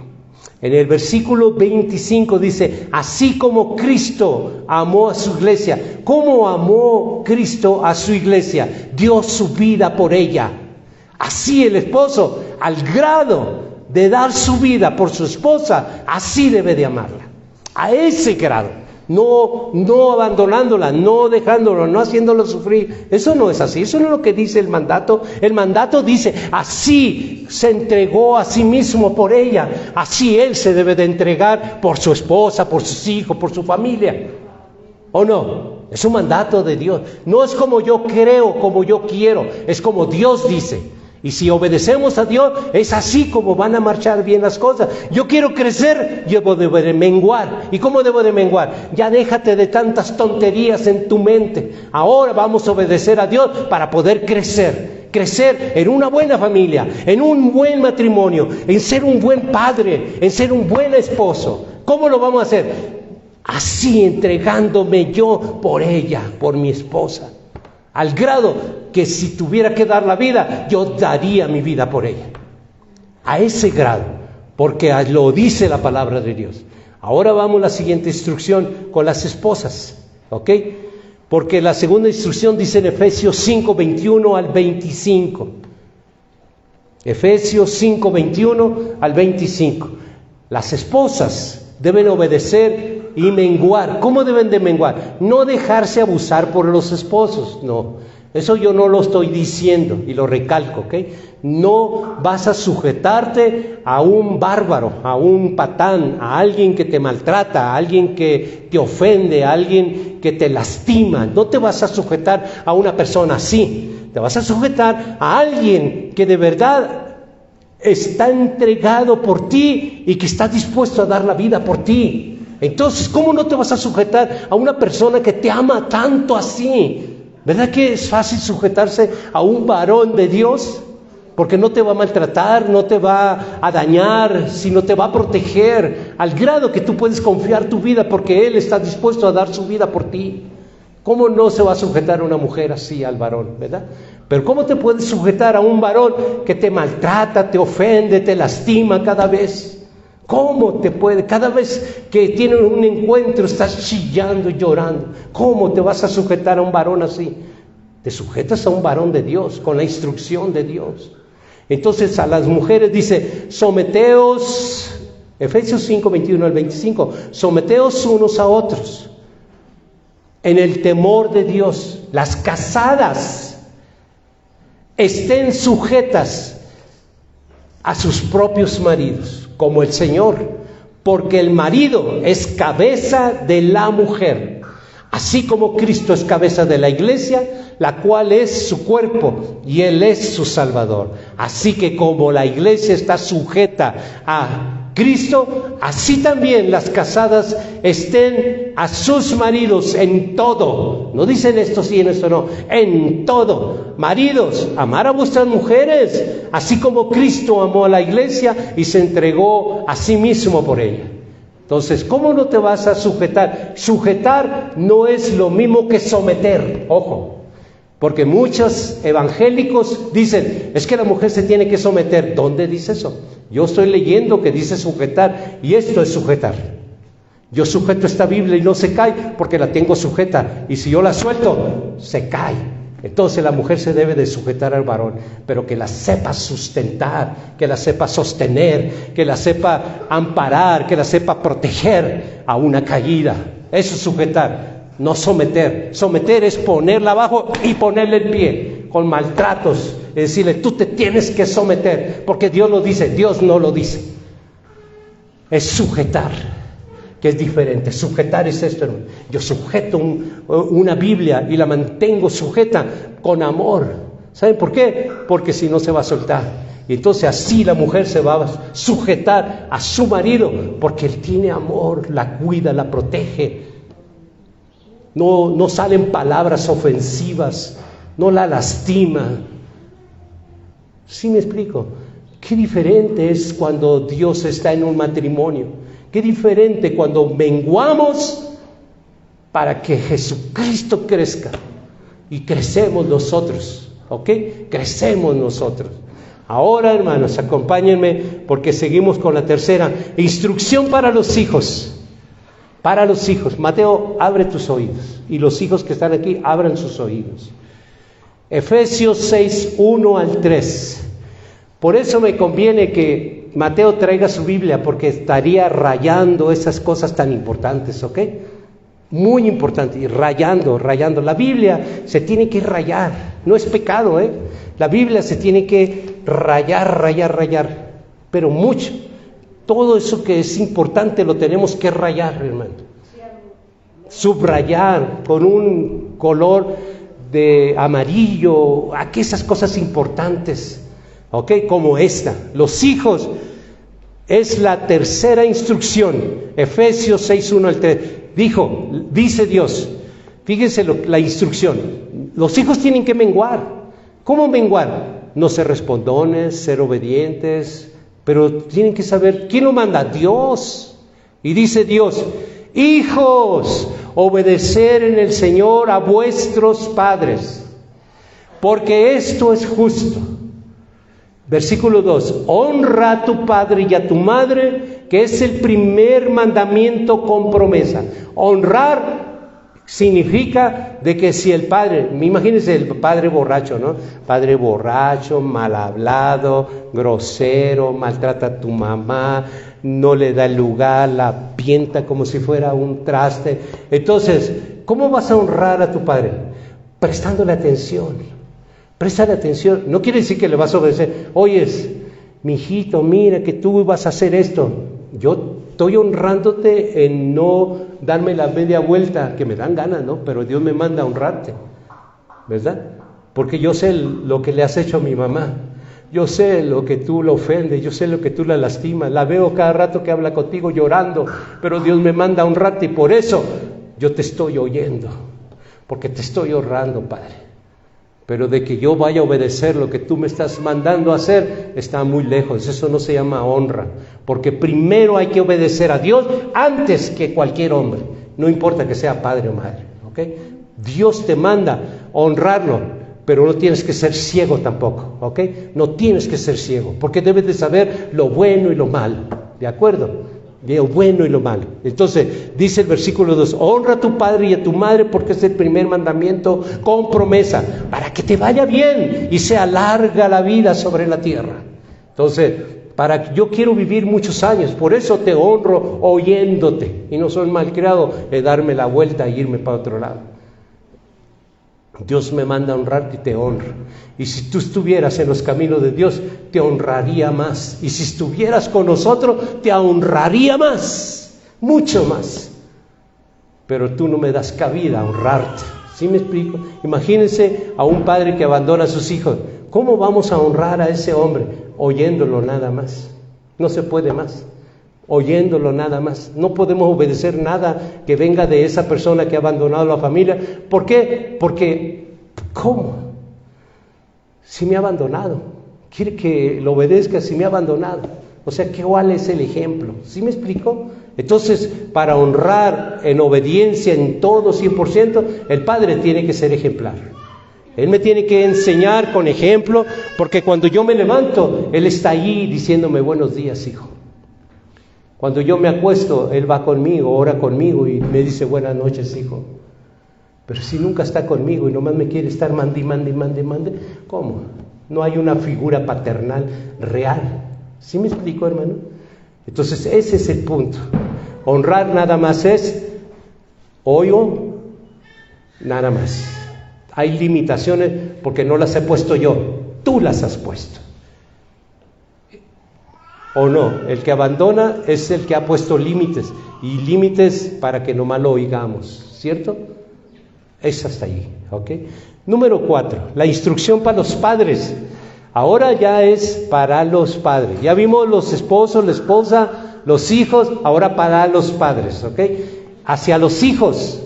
En el versículo 25 dice, así como Cristo amó a su iglesia. ¿Cómo amó Cristo a su iglesia? Dio su vida por ella. Así el esposo, al grado de dar su vida por su esposa, así debe de amarla. A ese grado. No abandonándola, no dejándolo, no haciéndolo sufrir. Eso no es así, eso no es lo que dice el mandato. El mandato dice, así se entregó a sí mismo por ella, así él se debe de entregar por su esposa, por sus hijos, por su familia. ¿O no? Es un mandato de Dios. No es como yo creo, como yo quiero, es como Dios dice. Y si obedecemos a Dios, es así como van a marchar bien las cosas. Yo quiero crecer, yo debo de menguar. ¿Y cómo debo de menguar? Ya déjate de tantas tonterías en tu mente. Ahora vamos a obedecer a Dios para poder crecer. Crecer en una buena familia, en un buen matrimonio, en ser un buen padre, en ser un buen esposo. ¿Cómo lo vamos a hacer? Así, entregándome yo por ella, por mi esposa. Al grado que si tuviera que dar la vida, yo daría mi vida por ella. A ese grado, porque lo dice la palabra de Dios. Ahora vamos a la siguiente instrucción con las esposas, ¿ok? Porque la segunda instrucción dice en Efesios 5, 21 al 25. Efesios 5, 21 al 25. Las esposas deben obedecer y menguar. ¿Cómo deben de menguar? No dejarse abusar por los esposos, no. Eso yo no lo estoy diciendo y lo recalco, ¿ok? No vas a sujetarte a un bárbaro, a un patán, a alguien que te maltrata, a alguien que te ofende, a alguien que te lastima. No te vas a sujetar a una persona así. Te vas a sujetar a alguien que de verdad está entregado por ti y que está dispuesto a dar la vida por ti. Entonces, ¿cómo no te vas a sujetar a una persona que te ama tanto así? ¿Verdad que es fácil sujetarse a un varón de Dios? Porque no te va a maltratar, no te va a dañar, sino te va a proteger al grado que tú puedes confiar tu vida porque Él está dispuesto a dar su vida por ti. ¿Cómo no se va a sujetar a una mujer así al varón, verdad? Pero ¿cómo te puedes sujetar a un varón que te maltrata, te ofende, te lastima cada vez? ¿Cómo te puede? Cada vez que tienen un encuentro estás chillando y llorando. ¿Cómo te vas a sujetar a un varón así? Te sujetas a un varón de Dios, con la instrucción de Dios. Entonces a las mujeres dice, someteos, Efesios 5, 21 al 25, someteos unos a otros en el temor de Dios. Las casadas estén sujetas a sus propios maridos, como el Señor, porque el marido es cabeza de la mujer, así como Cristo es cabeza de la iglesia, la cual es su cuerpo y Él es su Salvador. Así que como la iglesia está sujeta a Cristo, así también las casadas estén a sus maridos en todo. No dicen esto sí, en esto no, en todo. Maridos, amar a vuestras mujeres, así como Cristo amó a la iglesia y se entregó a sí mismo por ella. Entonces, ¿cómo no te vas a sujetar? Sujetar no es lo mismo que someter, ojo. Porque muchos evangélicos dicen, es que la mujer se tiene que someter. ¿Dónde dice eso? Yo estoy leyendo que dice sujetar, y esto es sujetar. Yo sujeto esta Biblia y no se cae porque la tengo sujeta, y si yo la suelto, se cae. Entonces la mujer se debe de sujetar al varón, pero que la sepa sustentar, que la sepa sostener, que la sepa amparar, que la sepa proteger a una caída. Eso es sujetar. No someter. Someter es ponerla abajo y ponerle el pie con maltratos, es decirle, tú te tienes que someter, porque Dios lo dice, Dios no lo dice. Es sujetar, que es diferente. Sujetar es esto, hermano. Yo sujeto una Biblia y la mantengo sujeta con amor. ¿Saben por qué? Porque si no se va a soltar. Y entonces así la mujer se va a sujetar a su marido, porque él tiene amor, la cuida, la protege. No salen palabras ofensivas, no la lastima. ¿Sí me explico? Qué diferente es cuando Dios está en un matrimonio. Qué diferente cuando menguamos para que Jesucristo crezca. Y crecemos nosotros, ¿ok? Crecemos nosotros. Ahora, hermanos, acompáñenme porque seguimos con la tercera. Instrucción para los hijos. Para los hijos. Mateo, abre tus oídos. Y los hijos que están aquí, abran sus oídos. Efesios 6, 1 al 3. Por eso me conviene que Mateo traiga su Biblia, porque estaría rayando esas cosas tan importantes, ¿ok? Muy importante, y rayando. La Biblia se tiene que rayar. No es pecado, ¿eh? La Biblia se tiene que rayar. Pero mucho. Todo eso que es importante lo tenemos que rayar, hermano. Subrayar con un color de amarillo, aquellas cosas importantes, ¿ok? Como esta. Los hijos es la tercera instrucción. Efesios 6, 1 al 3. Dice Dios, fíjense la instrucción. Los hijos tienen que menguar. ¿Cómo menguar? No ser respondones, ser obedientes. Pero tienen que saber, ¿quién lo manda? Dios. Y dice Dios, hijos, obedecer en el Señor a vuestros padres, porque esto es justo. Versículo 2, honra a tu padre y a tu madre, que es el primer mandamiento con promesa. Honrar Significa de que si el padre, imagínense el padre borracho, ¿no? Padre borracho, mal hablado, grosero, maltrata a tu mamá, no le da lugar, la pienta como si fuera un traste. Entonces, ¿cómo vas a honrar a tu padre? Prestándole atención. Préstale atención. No quiere decir que le vas a obedecer. Oyes, mi hijito, mira que tú vas a hacer esto. Yo estoy honrándote en no darme la media vuelta, que me dan ganas, ¿no? Pero Dios me manda a honrarte, ¿verdad? Porque yo sé lo que le has hecho a mi mamá. Yo sé lo que tú la ofendes, yo sé lo que tú la lastimas. La veo cada rato que habla contigo llorando, pero Dios me manda a honrarte y por eso yo te estoy oyendo, porque te estoy honrando, Padre. Pero de que yo vaya a obedecer lo que tú me estás mandando a hacer, está muy lejos. Eso no se llama honra, porque primero hay que obedecer a Dios antes que cualquier hombre, no importa que sea padre o madre, ¿ok? Dios te manda a honrarlo, pero no tienes que ser ciego tampoco, ¿ok? No tienes que ser ciego, porque debes de saber lo bueno y lo malo, ¿de acuerdo? Lo bueno y lo malo. Entonces, dice el versículo 2, honra a tu padre y a tu madre porque es el primer mandamiento con promesa, para que te vaya bien y sea larga la vida sobre la tierra. Entonces, yo quiero vivir muchos años, por eso te honro oyéndote, y no soy malcriado de darme la vuelta e irme para otro lado. Dios me manda a honrarte y te honro. Y si tú estuvieras en los caminos de Dios, te honraría más. Y si estuvieras con nosotros, te honraría más, mucho más. Pero tú no me das cabida a honrarte. ¿Sí me explico? Imagínense a un padre que abandona a sus hijos. ¿Cómo vamos a honrar a ese hombre? Oyéndolo nada más. No se puede más. Oyéndolo nada más. No podemos obedecer nada que venga de esa persona que ha abandonado la familia. ¿Por qué? Porque, ¿cómo? Si me ha abandonado. Quiere que lo obedezca si me ha abandonado. O sea, ¿cuál es el ejemplo? ¿Sí me explico? Entonces, para honrar en obediencia en todo 100%, el padre tiene que ser ejemplar. Él me tiene que enseñar con ejemplo, porque cuando yo me levanto, Él está allí diciéndome buenos días, hijo. Cuando yo me acuesto, Él va conmigo, ora conmigo y me dice buenas noches, hijo. Pero si nunca está conmigo y nomás me quiere estar mande, ¿cómo? No hay una figura paternal real. ¿Sí me explico, hermano? Entonces ese es el punto. Honrar nada más es oigo, nada más. Hay limitaciones porque no las he puesto yo, tú las has puesto. ¿O no? El que abandona es el que ha puesto límites, y límites para que nomás lo oigamos, ¿cierto? Es hasta ahí, ¿ok? Número 4, la instrucción para los padres. Ahora ya es para los padres. Ya vimos los esposos, la esposa, los hijos, ahora para los padres, ¿ok? Hacia los hijos.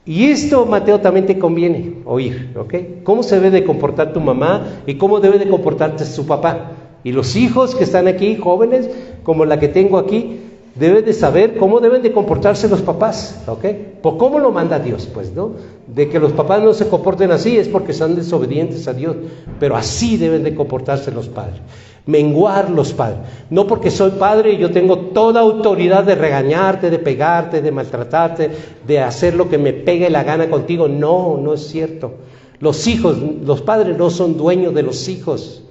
Y esto, Mateo, también te conviene oír, ¿ok? ¿Cómo se debe de comportar tu mamá y cómo debe de comportarse su papá? Y los hijos que están aquí, jóvenes, como la que tengo aquí, deben de saber cómo deben de comportarse los papás, ¿ok? ¿Por cómo lo manda Dios? Pues, ¿no? De que los papás no se comporten así es porque son desobedientes a Dios, pero así deben de comportarse los padres. Menguar los padres. No porque soy padre y yo tengo toda autoridad de regañarte, de pegarte, de maltratarte, de hacer lo que me pegue la gana contigo. No, no es cierto. Los hijos, los padres no son dueños de los hijos.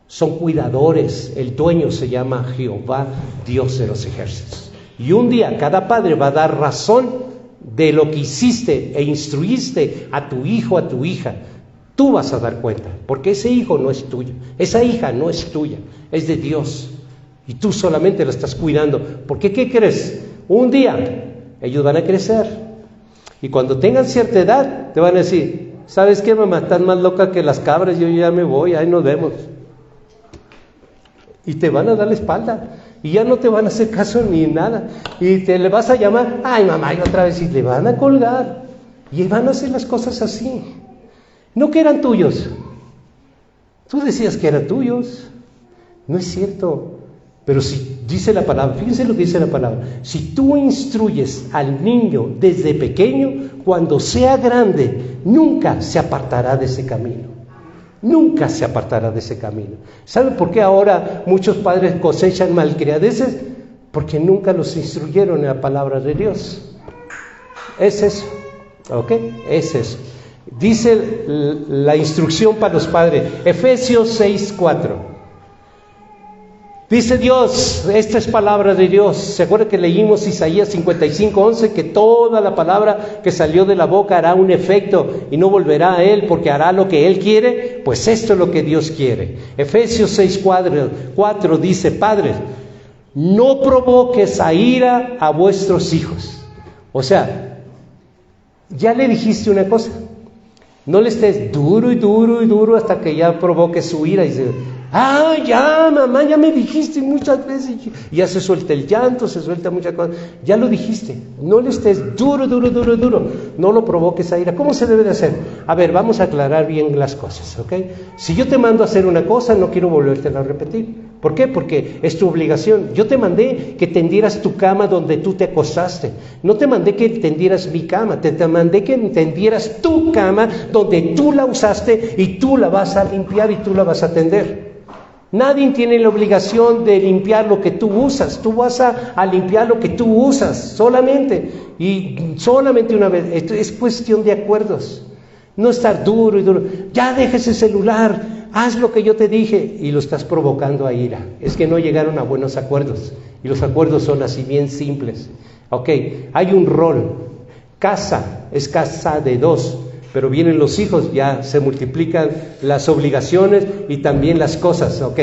Son cuidadores. El dueño se llama Jehová, Dios de los ejércitos. Y un día cada padre va a dar razón de lo que hiciste e instruiste a tu hijo, a tu hija. Tú vas a dar cuenta, porque ese hijo no es tuyo, esa hija no es tuya, es de Dios. Y tú solamente la estás cuidando. Porque, ¿qué crees? Un día ellos van a crecer. Y cuando tengan cierta edad, te van a decir, ¿sabes qué, mamá? Estás más loca que las cabras, yo ya me voy, ahí nos vemos. Y te van a dar la espalda y ya no te van a hacer caso ni nada, y te le vas a llamar, ay mamá, y otra vez, y le van a colgar y van a hacer las cosas así. No que eran tuyos, tú decías que eran tuyos, no es cierto. Pero si dice la palabra, fíjense lo que dice la palabra, si tú instruyes al niño desde pequeño, cuando sea grande nunca se apartará de ese camino. Nunca se apartará de ese camino. ¿Saben por qué ahora muchos padres cosechan malcriadeces? Porque nunca los instruyeron en la palabra de Dios. Es eso, ¿ok? Es eso. Dice la instrucción para los padres, Efesios 6:4. Dice Dios, esta es palabra de Dios. ¿Se acuerda que leímos Isaías 55:11? Que toda la palabra que salió de la boca hará un efecto y no volverá a Él, porque hará lo que Él quiere. Pues esto es lo que Dios quiere. Efesios 6:4 dice, padres, no provoques a ira a vuestros hijos. O sea, ya le dijiste una cosa. No le estés duro y duro y duro hasta que ya provoque su ira y dice, ya mamá, ya me dijiste muchas veces, y ya se suelta el llanto, se suelta muchas cosas, ya lo dijiste. No le estés duro, no lo provoques a ira. ¿Cómo se debe de hacer? A ver, vamos a aclarar bien las cosas, ¿ok? Si yo te mando a hacer una cosa, no quiero volvértela a repetir. ¿Por qué? Porque es tu obligación. Yo te mandé que tendieras tu cama donde tú te acostaste. No te mandé que tendieras mi cama, te mandé que tendieras tu cama donde tú la usaste y tú la vas a limpiar y tú la vas a tender. Nadie tiene la obligación de limpiar lo que tú usas. Tú vas a limpiar lo que tú usas solamente, y solamente una vez. Esto es cuestión de acuerdos. No estar duro y duro. Ya deja ese celular, haz lo que yo te dije, y lo estás provocando a ira. Es que no llegaron a buenos acuerdos, y los acuerdos son así bien simples. Ok, hay un rol. Casa es casa de dos. Pero vienen los hijos, ya se multiplican las obligaciones y también las cosas. Ok,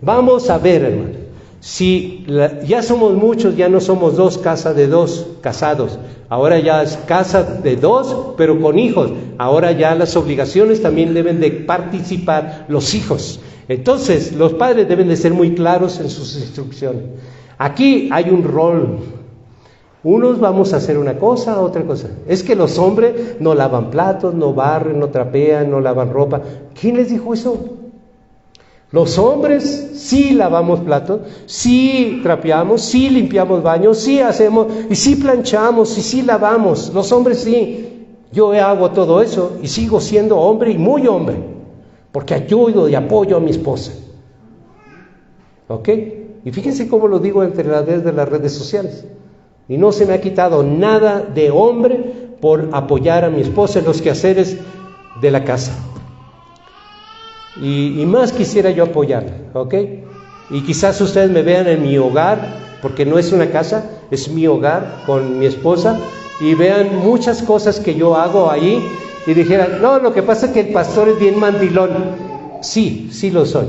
vamos a ver, hermano. Si ya somos muchos, ya no somos dos, casa de dos, casados. Ahora ya es casa de dos, pero con hijos. Ahora ya las obligaciones también deben de participar los hijos. Entonces, los padres deben de ser muy claros en sus instrucciones. Aquí hay un rol. Unos vamos a hacer una cosa, otra cosa. Es que los hombres no lavan platos, no barren, no trapean, no lavan ropa. ¿Quién les dijo eso? Los hombres sí lavamos platos, sí trapeamos, sí limpiamos baños, sí hacemos, y sí planchamos, y sí lavamos. Los hombres sí. Yo hago todo eso y sigo siendo hombre y muy hombre, porque ayudo y apoyo a mi esposa. ¿Ok? Y fíjense cómo lo digo entre las redes sociales. Y no se me ha quitado nada de hombre por apoyar a mi esposa en los quehaceres de la casa. Y más quisiera yo apoyarla, ¿ok? Y quizás ustedes me vean en mi hogar, porque no es una casa, es mi hogar con mi esposa, y vean muchas cosas que yo hago ahí y dijeran, no, lo que pasa es que el pastor es bien mandilón. Sí, sí lo soy.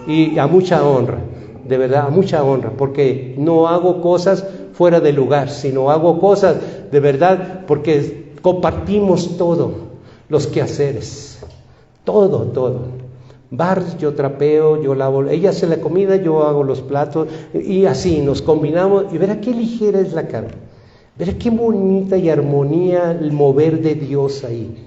Y a mucha honra, de verdad, a mucha honra, porque no hago cosas fuera de lugar, sino hago cosas de verdad porque compartimos todo, los quehaceres, todo. Barres, yo trapeo, yo lavo, ella hace la comida, yo hago los platos, y así nos combinamos, y verá qué ligera es la carne, verá qué bonita y armonía el mover de Dios ahí.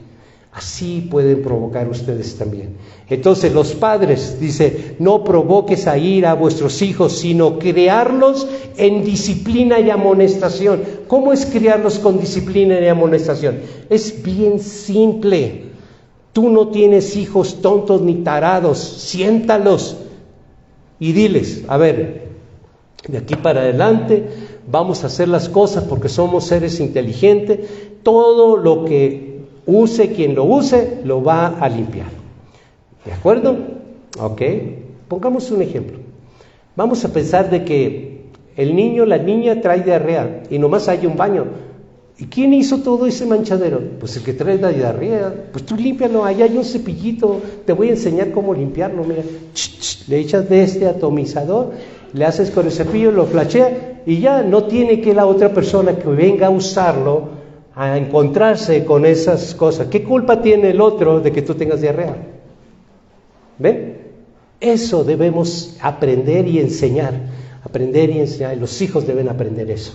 Así pueden provocar ustedes también. Entonces los padres, dice, no provoques a ira a vuestros hijos, sino criarlos en disciplina y amonestación. ¿Cómo es criarlos con disciplina y amonestación? Es bien simple. Tú no tienes hijos tontos ni tarados, siéntalos y diles, a ver, de aquí para adelante vamos a hacer las cosas porque somos seres inteligentes. Todo lo que use quien lo use, lo va a limpiar. ¿De acuerdo? Ok. Pongamos un ejemplo. Vamos a pensar de que el niño, la niña trae diarrea y nomás hay un baño. ¿Y quién hizo todo ese manchadero? Pues el que trae la diarrea. Pues tú límpialo, allá hay un cepillito, te voy a enseñar cómo limpiarlo. Mira, le echas de este atomizador, le haces con el cepillo, lo flashea y ya no tiene que la otra persona que venga a usarlo a encontrarse con esas cosas. ¿Qué culpa tiene el otro de que tú tengas diarrea? ¿Ven? Eso debemos aprender y enseñar. Los hijos deben aprender eso.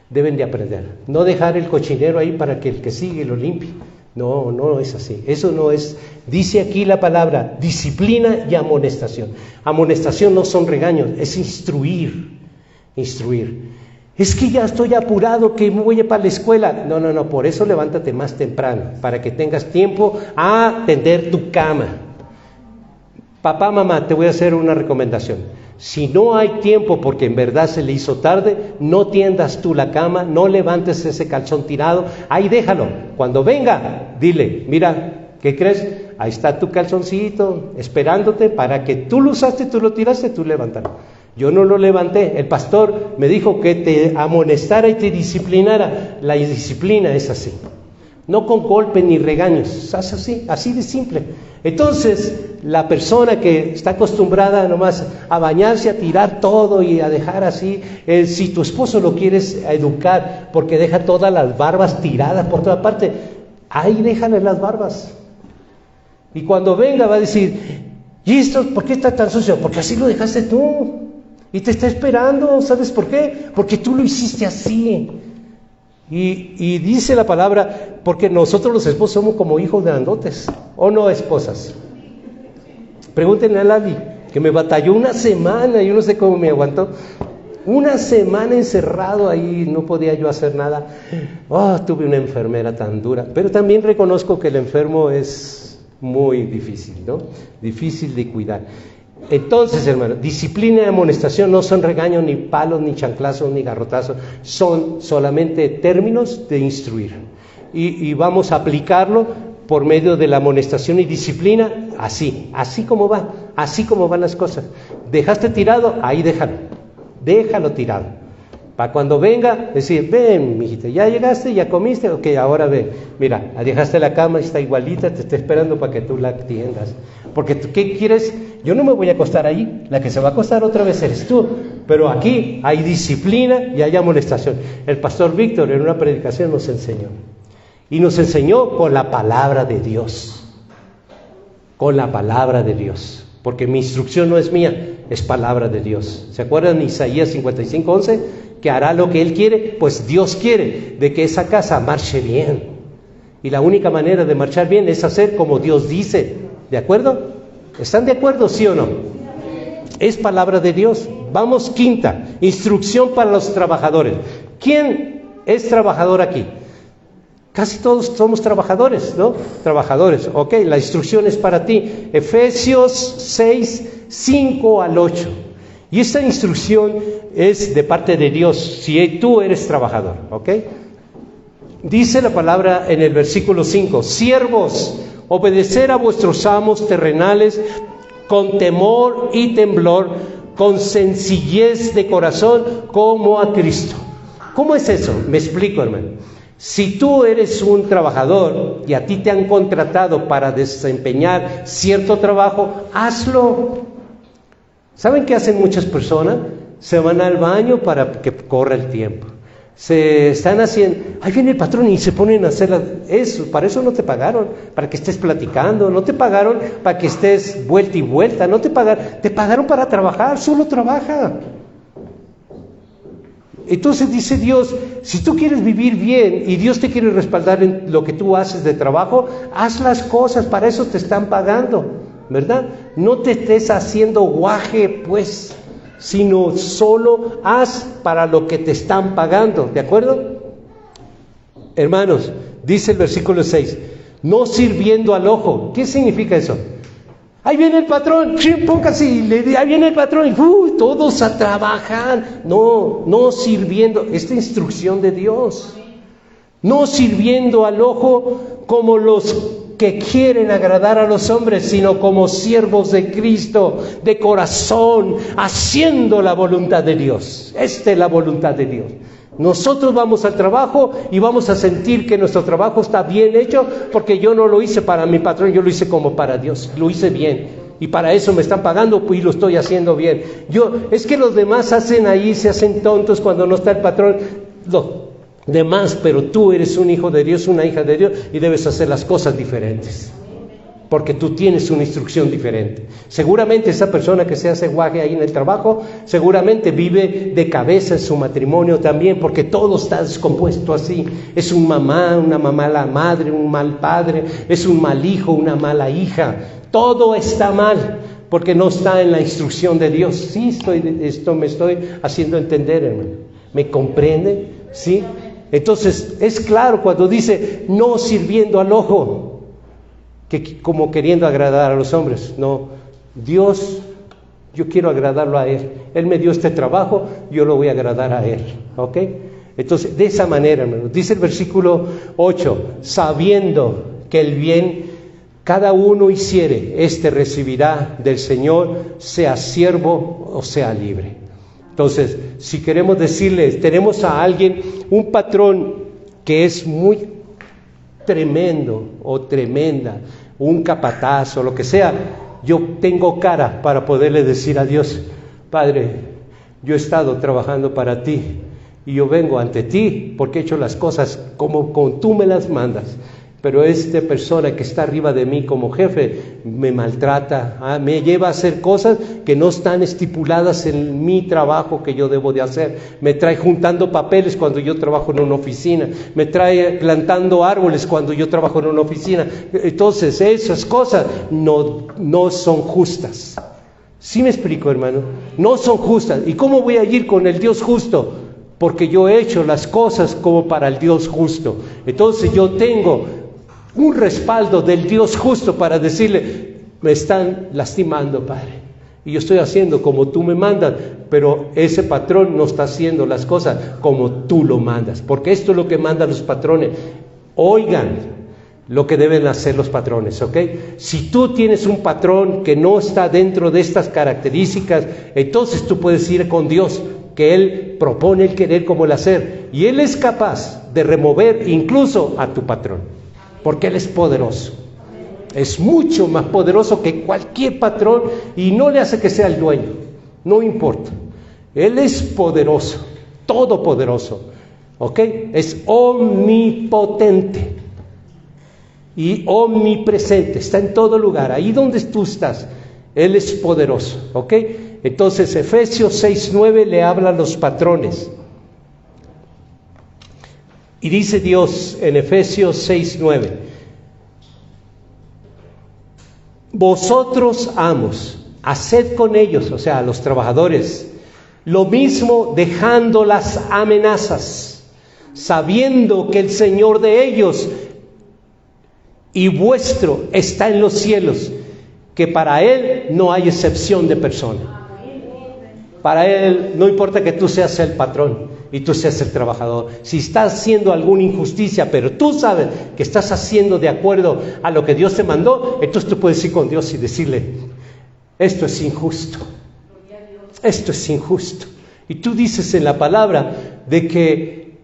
Deben de aprender. No dejar el cochinero ahí para que el que sigue lo limpie. No es así. Eso no es. Dice aquí la palabra disciplina y amonestación. Amonestación no son regaños, es instruir. Es que ya estoy apurado, que me voy a para la escuela. No, por eso levántate más temprano, para que tengas tiempo a tender tu cama. Papá, mamá, te voy a hacer una recomendación. Si no hay tiempo porque en verdad se le hizo tarde, no tiendas tú la cama, no levantes ese calzón tirado, ahí déjalo. Cuando venga, dile, mira, ¿qué crees? Ahí está tu calzoncito esperándote para que tú lo usaste, tú lo tiraste, tú levantaste. Yo no lo levanté, el pastor me dijo que te amonestara y te disciplinara. La disciplina es así, no con golpes ni regaños, es así de simple. Entonces, la persona que está acostumbrada nomás a bañarse, a tirar todo y a dejar así, si tu esposo lo quieres educar porque deja todas las barbas tiradas por toda parte, ahí déjale las barbas. Y cuando venga va a decir, ¿y esto por qué está tan sucio? Porque así lo dejaste tú. Y te está esperando, ¿sabes por qué? Porque tú lo hiciste así. Y dice la palabra, porque nosotros los esposos somos como hijos grandotes, ¿o no, esposas? Pregúntenle a Lali, que me batalló una semana, yo no sé cómo me aguantó. Una semana encerrado ahí, no podía yo hacer nada. Tuve una enfermera tan dura, pero también reconozco que el enfermo es muy difícil, ¿no? Difícil de cuidar. Entonces, hermano, disciplina y amonestación no son regaños, ni palos, ni chanclazos, ni garrotazos, son solamente términos de instruir. Y vamos a aplicarlo por medio de la amonestación y disciplina, así como van las cosas. ¿Dejaste tirado? Ahí déjalo tirado. Para cuando venga, decir, ven, mijita, ya llegaste, ya comiste, ok, ahora ven, mira, dejaste la cama, está igualita, te está esperando para que tú la atiendas. Porque tú, ¿qué quieres? Yo no me voy a acostar ahí, la que se va a acostar otra vez eres tú. Pero aquí hay disciplina y hay amonestación. El pastor Víctor en una predicación nos enseñó. Y nos enseñó con la palabra de Dios. Con la palabra de Dios. Porque mi instrucción no es mía, es palabra de Dios. ¿Se acuerdan de Isaías 55:11? Que hará lo que Él quiere, pues Dios quiere de que esa casa marche bien. Y la única manera de marchar bien es hacer como Dios dice. ¿De acuerdo? ¿Están de acuerdo, sí o no? Es palabra de Dios. Vamos, quinta, instrucción para los trabajadores. ¿Quién es trabajador aquí? Casi todos somos trabajadores, ¿no? Trabajadores, ok, la instrucción es para ti. Efesios 6, 5 al 8. Y esta instrucción es de parte de Dios, si tú eres trabajador, ok. Dice la palabra en el versículo 5, siervos, obedecer a vuestros amos terrenales con temor y temblor, con sencillez de corazón, como a Cristo. ¿Cómo es eso? Me explico, hermano. Si tú eres un trabajador y a ti te han contratado para desempeñar cierto trabajo, hazlo. ¿Saben qué hacen muchas personas? Se van al baño para que corra el tiempo. Se están haciendo, ahí viene el patrón y se ponen a hacer eso. Para eso no te pagaron, para que estés platicando. No te pagaron para que estés vuelta y vuelta. No te pagaron para trabajar, solo trabaja. Entonces dice Dios, si tú quieres vivir bien y Dios te quiere respaldar en lo que tú haces de trabajo, haz las cosas, para eso te están pagando, ¿verdad? No te estés haciendo guaje, pues, sino solo haz para lo que te están pagando, ¿de acuerdo? Hermanos, dice el versículo 6, no sirviendo al ojo. ¿Qué significa eso? Ahí viene el patrón, póngase, ahí viene el patrón, y todos a trabajar. No sirviendo, esta instrucción de Dios. No sirviendo al ojo como los que quieren agradar a los hombres, sino como siervos de Cristo, de corazón, haciendo la voluntad de Dios. Esta es la voluntad de Dios. Nosotros vamos al trabajo y vamos a sentir que nuestro trabajo está bien hecho, porque yo no lo hice para mi patrón, yo lo hice como para Dios, lo hice bien, y para eso me están pagando y lo estoy haciendo bien. Es que los demás hacen ahí, se hacen tontos cuando no está el patrón, los demás, pero tú eres un hijo de Dios, una hija de Dios, y debes hacer las cosas diferentes, porque tú tienes una instrucción diferente. Seguramente esa persona que se hace guaje ahí en el trabajo, seguramente vive de cabeza en su matrimonio también, porque todo está descompuesto así. Es una mala madre, un mal padre, es un mal hijo, una mala hija. Todo está mal, porque no está en la instrucción de Dios. Sí, me estoy haciendo entender, hermano. ¿Me comprende? ¿Sí? Entonces, es claro cuando dice, no sirviendo al ojo, que como queriendo agradar a los hombres. No, Dios Yo quiero agradarlo a Él. Él me dio este trabajo, yo lo voy a agradar a Él. ¿Ok? Entonces, de esa manera, hermanos, dice el versículo 8, sabiendo que el bien cada uno hiciere, este recibirá del Señor, sea siervo o sea libre. Entonces, si queremos decirle, tenemos a alguien, un patrón que es muy tremendo o tremenda, un capataz o lo que sea, yo tengo cara para poderle decir a Dios, Padre, yo he estado trabajando para ti y yo vengo ante ti porque he hecho las cosas como tú me las mandas. Pero esta persona que está arriba de mí como jefe me maltrata, me lleva a hacer cosas que no están estipuladas en mi trabajo que yo debo de hacer. Me trae juntando papeles cuando yo trabajo en una oficina. Me trae plantando árboles cuando yo trabajo en una oficina. Entonces esas cosas no son justas. ¿Sí me explico, hermano? No son justas. ¿Y cómo voy a ir con el Dios justo? Porque yo he hecho las cosas como para el Dios justo. Entonces yo tengo un respaldo del Dios justo para decirle, me están lastimando, Padre, y yo estoy haciendo como tú me mandas, pero ese patrón no está haciendo las cosas como tú lo mandas, porque esto es lo que mandan los patrones. Oigan lo que deben hacer los patrones, ¿ok? Si tú tienes un patrón que no está dentro de estas características, entonces tú puedes ir con Dios, que Él propone el querer como el hacer, y Él es capaz de remover incluso a tu patrón. Porque Él es poderoso, es mucho más poderoso que cualquier patrón y no le hace que sea el dueño, no importa. Él es poderoso, todopoderoso, ¿ok? Es omnipotente y omnipresente, está en todo lugar, ahí donde tú estás, Él es poderoso, ¿ok? Entonces Efesios 6:9 le habla a los patrones. Y dice Dios en Efesios 6:9, vosotros amos, haced con ellos, o sea, a los trabajadores, lo mismo dejando las amenazas, sabiendo que el Señor de ellos y vuestro está en los cielos, que para Él no hay excepción de persona. Para Él no importa que tú seas el patrón y tú seas el trabajador. Si estás haciendo alguna injusticia, pero tú sabes que estás haciendo de acuerdo a lo que Dios te mandó, entonces tú puedes ir con Dios y decirle, esto es injusto. Esto es injusto. Y tú dices en la palabra de que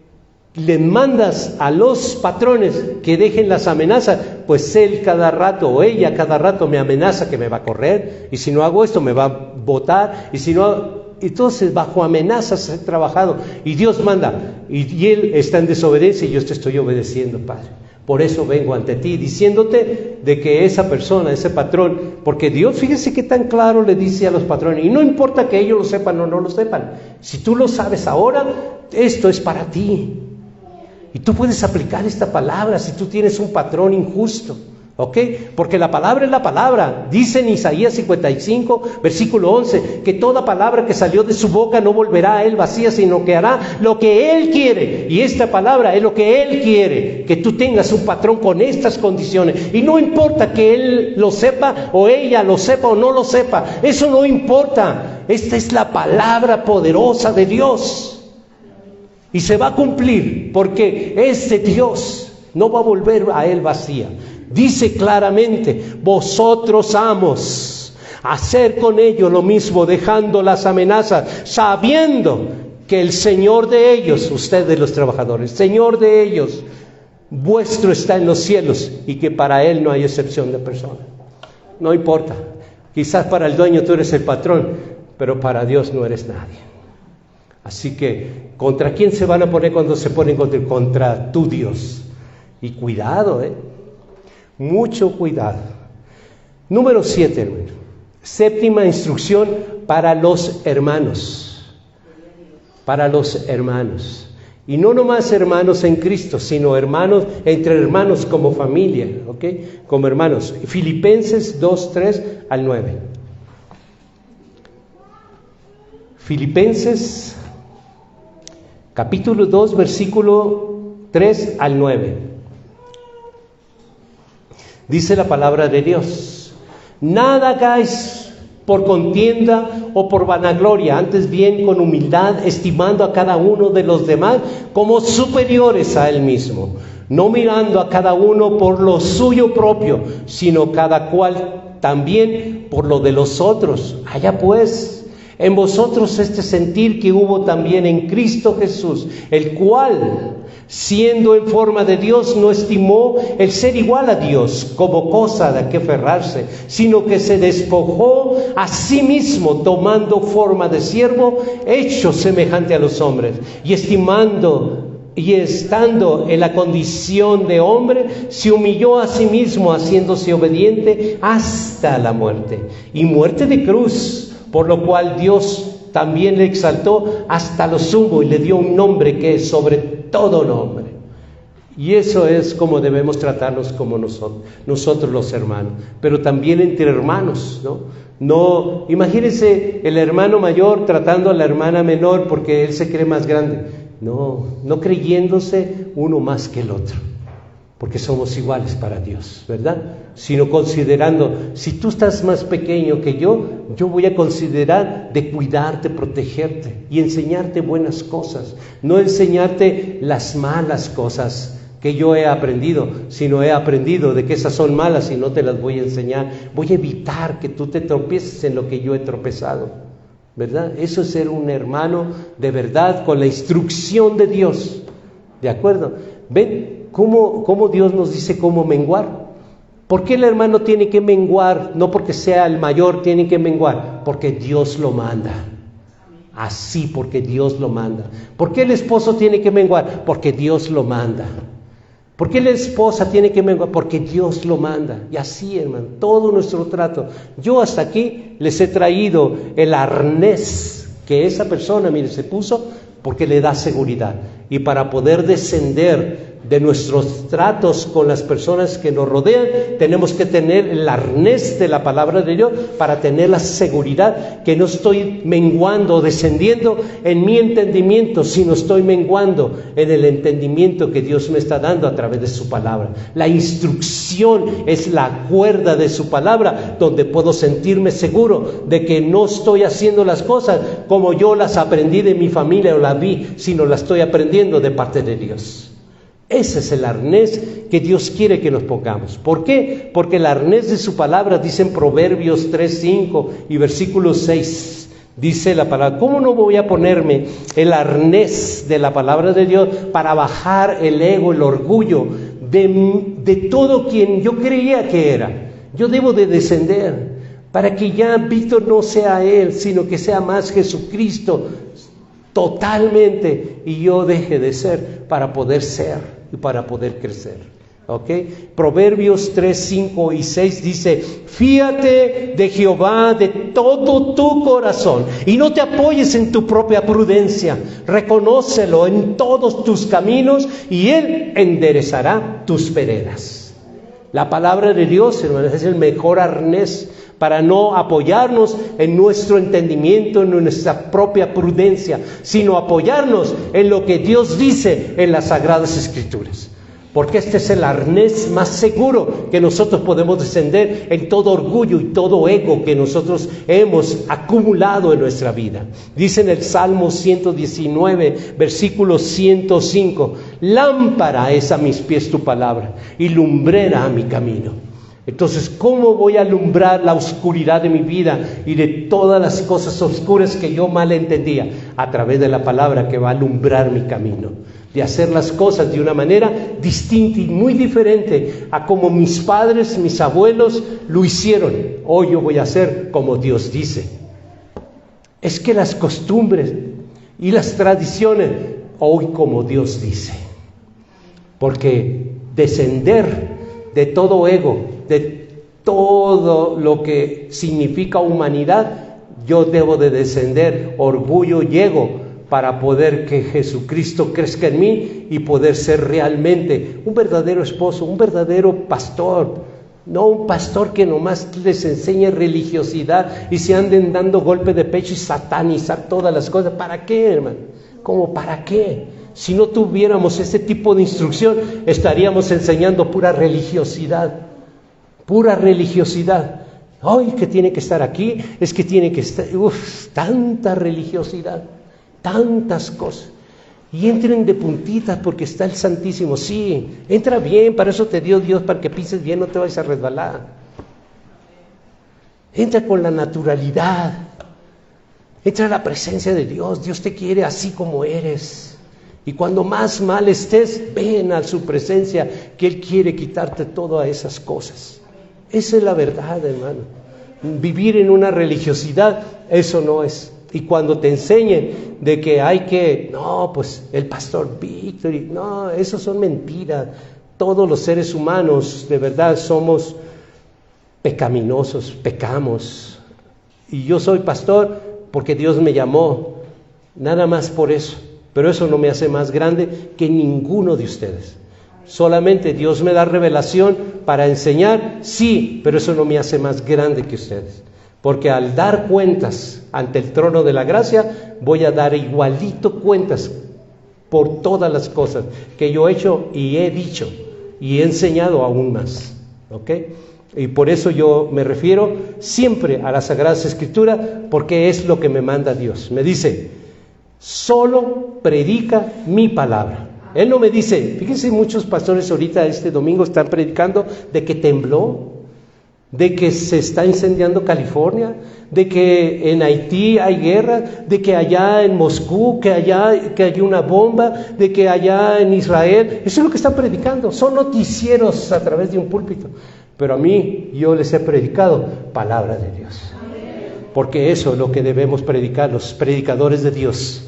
le mandas a los patrones que dejen las amenazas, pues él cada rato o ella cada rato me amenaza que me va a correr, y si no hago esto me va a botar, y si no... Entonces bajo amenazas he trabajado y Dios manda y Él está en desobediencia y yo te estoy obedeciendo, Padre. Por eso vengo ante ti diciéndote de que esa persona, ese patrón, porque Dios, fíjese que tan claro le dice a los patrones, y no importa que ellos lo sepan o no lo sepan, si tú lo sabes ahora, esto es para ti. Y tú puedes aplicar esta palabra si tú tienes un patrón injusto. ¿Ok? Porque la palabra es la palabra. Dice en Isaías 55, versículo 11, que toda palabra que salió de su boca no volverá a Él vacía, sino que hará lo que Él quiere. Y esta palabra es lo que Él quiere, que tú tengas un patrón con estas condiciones. Y no importa que Él lo sepa o ella lo sepa o no lo sepa. Eso no importa. Esta es la palabra poderosa de Dios. Y se va a cumplir, porque ese Dios no va a volver a Él vacía. Dice claramente, vosotros amos, hacer con ellos lo mismo, dejando las amenazas, sabiendo que el Señor de ellos, ustedes los trabajadores, Señor de ellos, vuestro está en los cielos, y que para Él no hay excepción de persona. No importa, quizás para el dueño tú eres el patrón, pero para Dios no eres nadie. Así que, ¿contra quién se van a poner cuando se ponen contra tu Dios? Y cuidado, mucho cuidado. Número 7, hermano. Séptima instrucción para los hermanos. Para los hermanos. Y no nomás hermanos en Cristo, sino hermanos, entre hermanos como familia, ¿ok? Como hermanos. Filipenses 2:3 al 9. Filipenses, capítulo 2, versículo 3 al 9. Dice la palabra de Dios: nada hagáis por contienda o por vanagloria, antes bien con humildad, estimando a cada uno de los demás como superiores a él mismo, no mirando a cada uno por lo suyo propio, sino cada cual también por lo de los otros. Haya pues en vosotros este sentir que hubo también en Cristo Jesús, el cual, siendo en forma de Dios, no estimó el ser igual a Dios como cosa de que aferrarse, sino que se despojó a sí mismo, tomando forma de siervo, hecho semejante a los hombres, y estando en la condición de hombre, se humilló a sí mismo, haciéndose obediente hasta la muerte, y muerte de cruz, por lo cual Dios también le exaltó hasta lo sumo y le dio un nombre que es sobre todo nombre. Y eso es como debemos tratarnos como nosotros los hermanos, pero también entre hermanos, ¿no? No, imagínense el hermano mayor tratando a la hermana menor porque él se cree más grande. No creyéndose uno más que el otro, porque somos iguales para Dios, ¿verdad? Sino considerando, si tú estás más pequeño que yo voy a considerar de cuidarte, protegerte y enseñarte buenas cosas, no enseñarte las malas cosas que yo he aprendido, sino he aprendido de que esas son malas y no te las voy a enseñar. Voy a evitar que tú te tropieces en lo que yo he tropezado, ¿verdad? Eso es ser un hermano de verdad con la instrucción de Dios, ¿de acuerdo? ¿Ven cómo Dios nos dice cómo menguar? ¿Por qué el hermano tiene que menguar? No porque sea el mayor tiene que menguar, porque Dios lo manda. Así, porque Dios lo manda. ¿Por qué el esposo tiene que menguar? Porque Dios lo manda. ¿Por qué la esposa tiene que menguar? Porque Dios lo manda. Y así, hermano, todo nuestro trato. Yo hasta aquí les he traído el arnés que esa persona, mire, se puso porque le da seguridad. Y para poder descender de nuestros tratos con las personas que nos rodean, tenemos que tener el arnés de la palabra de Dios para tener la seguridad que no estoy menguando o descendiendo en mi entendimiento, sino estoy menguando en el entendimiento que Dios me está dando a través de su palabra. La instrucción es la cuerda de su palabra, donde puedo sentirme seguro de que no estoy haciendo las cosas como yo las aprendí de mi familia o las vi, sino las estoy aprendiendo de parte de Dios. Ese es el arnés que Dios quiere que nos pongamos. ¿Por qué? Porque el arnés de su palabra, dice en Proverbios 3:5 y versículo 6, dice la palabra, ¿cómo no voy a ponerme el arnés de la palabra de Dios para bajar el ego, el orgullo de todo quien yo creía que era? Yo debo de descender para que ya Víctor no sea él, sino que sea más Jesucristo totalmente, y yo deje de ser para poder ser y para poder crecer. ¿Ok? Proverbios 3, 5 y 6 dice, fíate de Jehová de todo tu corazón y no te apoyes en tu propia prudencia, reconócelo en todos tus caminos y Él enderezará tus veredas. La palabra de Dios, hermanos, es el mejor arnés para no apoyarnos en nuestro entendimiento, en nuestra propia prudencia, sino apoyarnos en lo que Dios dice en las Sagradas Escrituras. Porque este es el arnés más seguro que nosotros podemos descender en todo orgullo y todo ego que nosotros hemos acumulado en nuestra vida. Dice en el Salmo 119, versículo 105, lámpara es a mis pies tu palabra y lumbrera a mi camino. Entonces, ¿cómo voy a alumbrar la oscuridad de mi vida y de todas las cosas oscuras que yo mal entendía? A través de la palabra que va a alumbrar mi camino, de hacer las cosas de una manera distinta y muy diferente a como mis padres, mis abuelos lo hicieron. Hoy yo voy a hacer como Dios dice. Es que las costumbres y las tradiciones, hoy como Dios dice. Porque descender de todo ego, de todo lo que significa humanidad, yo debo de descender orgullo y ego para poder que Jesucristo crezca en mí y poder ser realmente un verdadero esposo, un verdadero pastor, no un pastor que nomás les enseñe religiosidad y se anden dando golpe de pecho y satanizar todas las cosas. ¿Para qué, hermano? ¿Cómo para qué? Si no tuviéramos ese tipo de instrucción, estaríamos enseñando pura religiosidad. Ay, que tiene que estar aquí, es que tiene que estar... tanta religiosidad, tantas cosas. Y entren de puntitas porque está el Santísimo. Sí, entra bien, para eso te dio Dios, para que pises bien, no te vayas a resbalar. Entra con la naturalidad. Entra a la presencia de Dios. Dios te quiere así como eres. Y cuando más mal estés, ven a su presencia, que Él quiere quitarte todas esas cosas. Esa es la verdad, hermano. Vivir en una religiosidad, eso no es. Y cuando te enseñen de que hay que, no, pues el pastor Víctor, no, eso son mentiras. Todos los seres humanos, de verdad, somos pecaminosos, pecamos. Y yo soy pastor porque Dios me llamó, nada más por eso. Pero eso no me hace más grande que ninguno de ustedes. Solamente Dios me da revelación para enseñar, sí, pero eso no me hace más grande que ustedes. Porque al dar cuentas ante el trono de la gracia, voy a dar igualito cuentas por todas las cosas que yo he hecho y he dicho y he enseñado aún más. ¿Ok? Y por eso yo me refiero siempre a las Sagradas Escrituras, porque es lo que me manda Dios. Me dice, solo predica mi palabra. Él no me dice, fíjense, muchos pastores ahorita este domingo están predicando de que tembló, de que se está incendiando California, de que en Haití hay guerra, de que allá en Moscú, que hay una bomba, de que allá en Israel. Eso es lo que están predicando, son noticieros a través de un púlpito. Pero a mí, yo les he predicado palabra de Dios. Porque eso es lo que debemos predicar, los predicadores de Dios.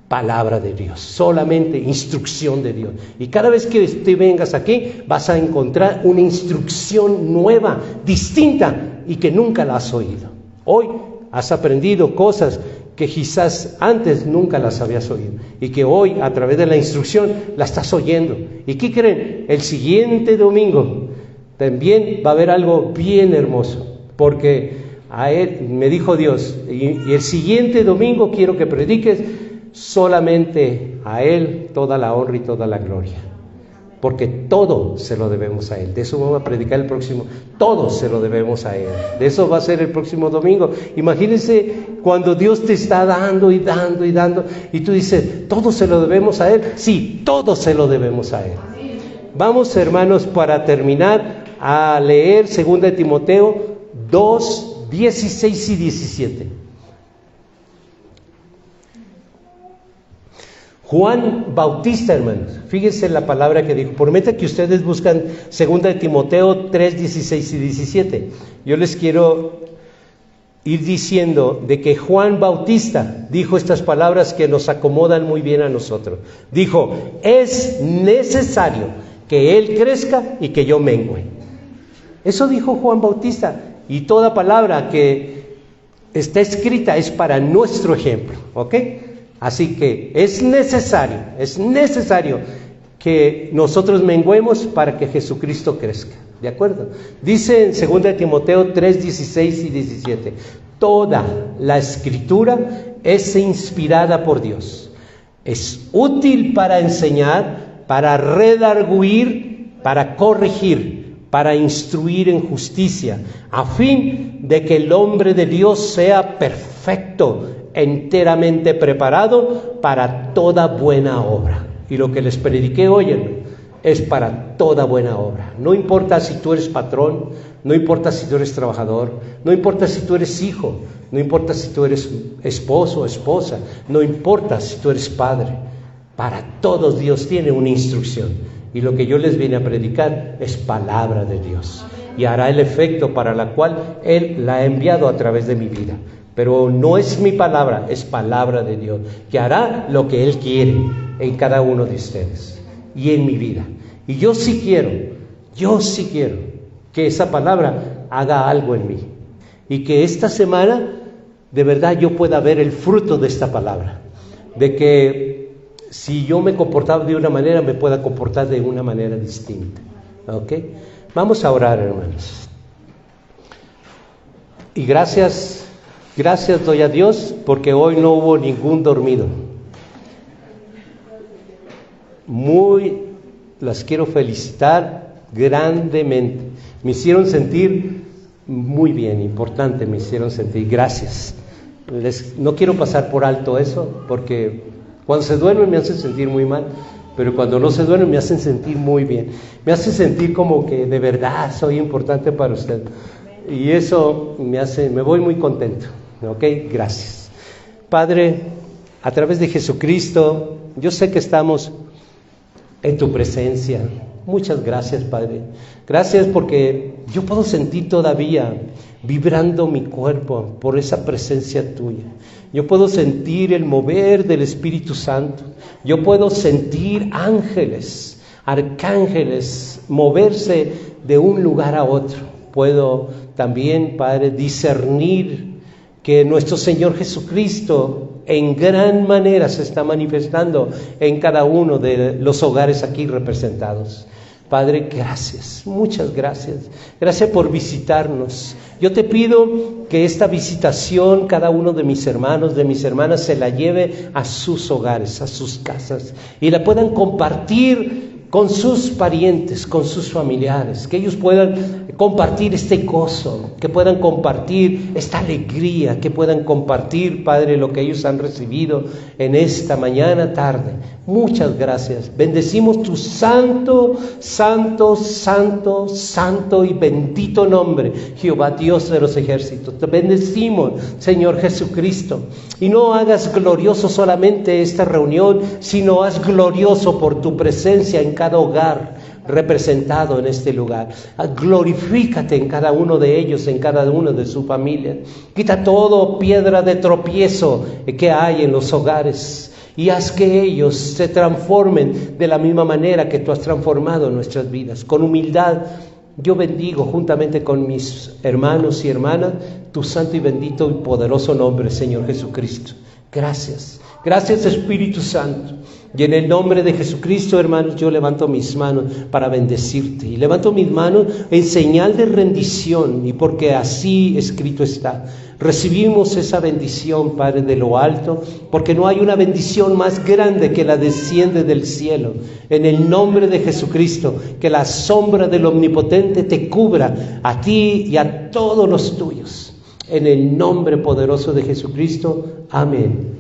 Palabra de Dios, solamente instrucción de Dios. Y cada vez que te vengas aquí, vas a encontrar una instrucción nueva, distinta, y que nunca la has oído. Hoy has aprendido cosas que quizás antes nunca las habías oído, y que hoy, a través de la instrucción, la estás oyendo. ¿Y qué creen? El siguiente domingo también va a haber algo bien hermoso, porque a él me dijo Dios, y el siguiente domingo quiero que prediques solamente a Él toda la honra y toda la gloria, porque todo se lo debemos a Él. De eso vamos a predicar el próximo, todo se lo debemos a Él. De eso va a ser el próximo domingo. Imagínense cuando Dios te está dando y dando y dando, y tú dices, todo se lo debemos a Él. Sí, todo se lo debemos a Él. Vamos, hermanos, para terminar, a leer 2 Timoteo 2, 16 y 17. Juan Bautista, hermanos, fíjense la palabra que dijo. Promete que ustedes buscan 2 Timoteo 3, 16 y 17. Yo les quiero ir diciendo de que Juan Bautista dijo estas palabras que nos acomodan muy bien a nosotros. Dijo, es necesario que Él crezca y que yo mengüe. Eso dijo Juan Bautista, y toda palabra que está escrita es para nuestro ejemplo, ¿ok? Así que es necesario que nosotros menguemos para que Jesucristo crezca, ¿de acuerdo? Dice en 2 Timoteo 3, 16 y 17, toda la Escritura es inspirada por Dios, es útil para enseñar, para redarguir, para corregir, para instruir en justicia, a fin de que el hombre de Dios sea perfecto, enteramente preparado para toda buena obra. Y lo que les prediqué hoy es para toda buena obra. No importa si tú eres patrón, no importa si tú eres trabajador, no importa si tú eres hijo, no importa si tú eres esposo o esposa, no importa si tú eres padre. Para todos Dios tiene una instrucción. Y lo que yo les vine a predicar es palabra de Dios. Y hará el efecto para la cual Él la ha enviado a través de mi vida. Pero no es mi palabra, es palabra de Dios, que hará lo que Él quiere en cada uno de ustedes y en mi vida. Y yo sí quiero que esa palabra haga algo en mí. Y que esta semana, de verdad, yo pueda ver el fruto de esta palabra. De que si yo me comportaba de una manera, me pueda comportar de una manera distinta. ¿Ok? Vamos a orar, hermanos. Y gracias doy a Dios porque hoy no hubo ningún dormido. Las quiero felicitar grandemente. Me hicieron sentir muy bien, importante me hicieron sentir. Gracias. No quiero pasar por alto eso, porque cuando se duermen me hacen sentir muy mal, pero cuando no se duermen me hacen sentir muy bien. Me hacen sentir como que de verdad soy importante para usted. Y eso me voy muy contento. ¿Ok? Gracias. Padre, a través de Jesucristo, yo sé que estamos en tu presencia. Muchas gracias, Padre. Gracias porque yo puedo sentir todavía vibrando mi cuerpo por esa presencia tuya. Yo puedo sentir el mover del Espíritu Santo. Yo puedo sentir ángeles, arcángeles moverse de un lugar a otro. Puedo también, Padre, discernir que nuestro Señor Jesucristo en gran manera se está manifestando en cada uno de los hogares aquí representados. Padre, gracias, muchas gracias. Gracias por visitarnos. Yo te pido que esta visitación, cada uno de mis hermanos, de mis hermanas, se la lleve a sus hogares, a sus casas, y la puedan compartir con sus parientes, con sus familiares, que ellos puedan compartir este gozo, que puedan compartir esta alegría, que puedan compartir, Padre, lo que ellos han recibido en esta mañana, tarde. Muchas gracias. Bendecimos tu santo, santo, santo, santo y bendito nombre, Jehová Dios de los ejércitos. Te bendecimos, Señor Jesucristo. Y no hagas glorioso solamente esta reunión, sino haz glorioso por tu presencia en cada hogar representado en este lugar. Glorifícate en cada uno de ellos, en cada uno de su familia. Quita todo piedra de tropiezo que hay en los hogares y haz que ellos se transformen de la misma manera que tú has transformado nuestras vidas. Con humildad yo bendigo juntamente con mis hermanos y hermanas tu santo y bendito y poderoso nombre, Señor Jesucristo. Gracias. Gracias, Espíritu Santo. Y en el nombre de Jesucristo, hermanos, yo levanto mis manos para bendecirte. Y levanto mis manos en señal de rendición, y porque así escrito está. Recibimos esa bendición, Padre, de lo alto, porque no hay una bendición más grande que la desciende del cielo. En el nombre de Jesucristo, que la sombra del Omnipotente te cubra a ti y a todos los tuyos. En el nombre poderoso de Jesucristo. Amén.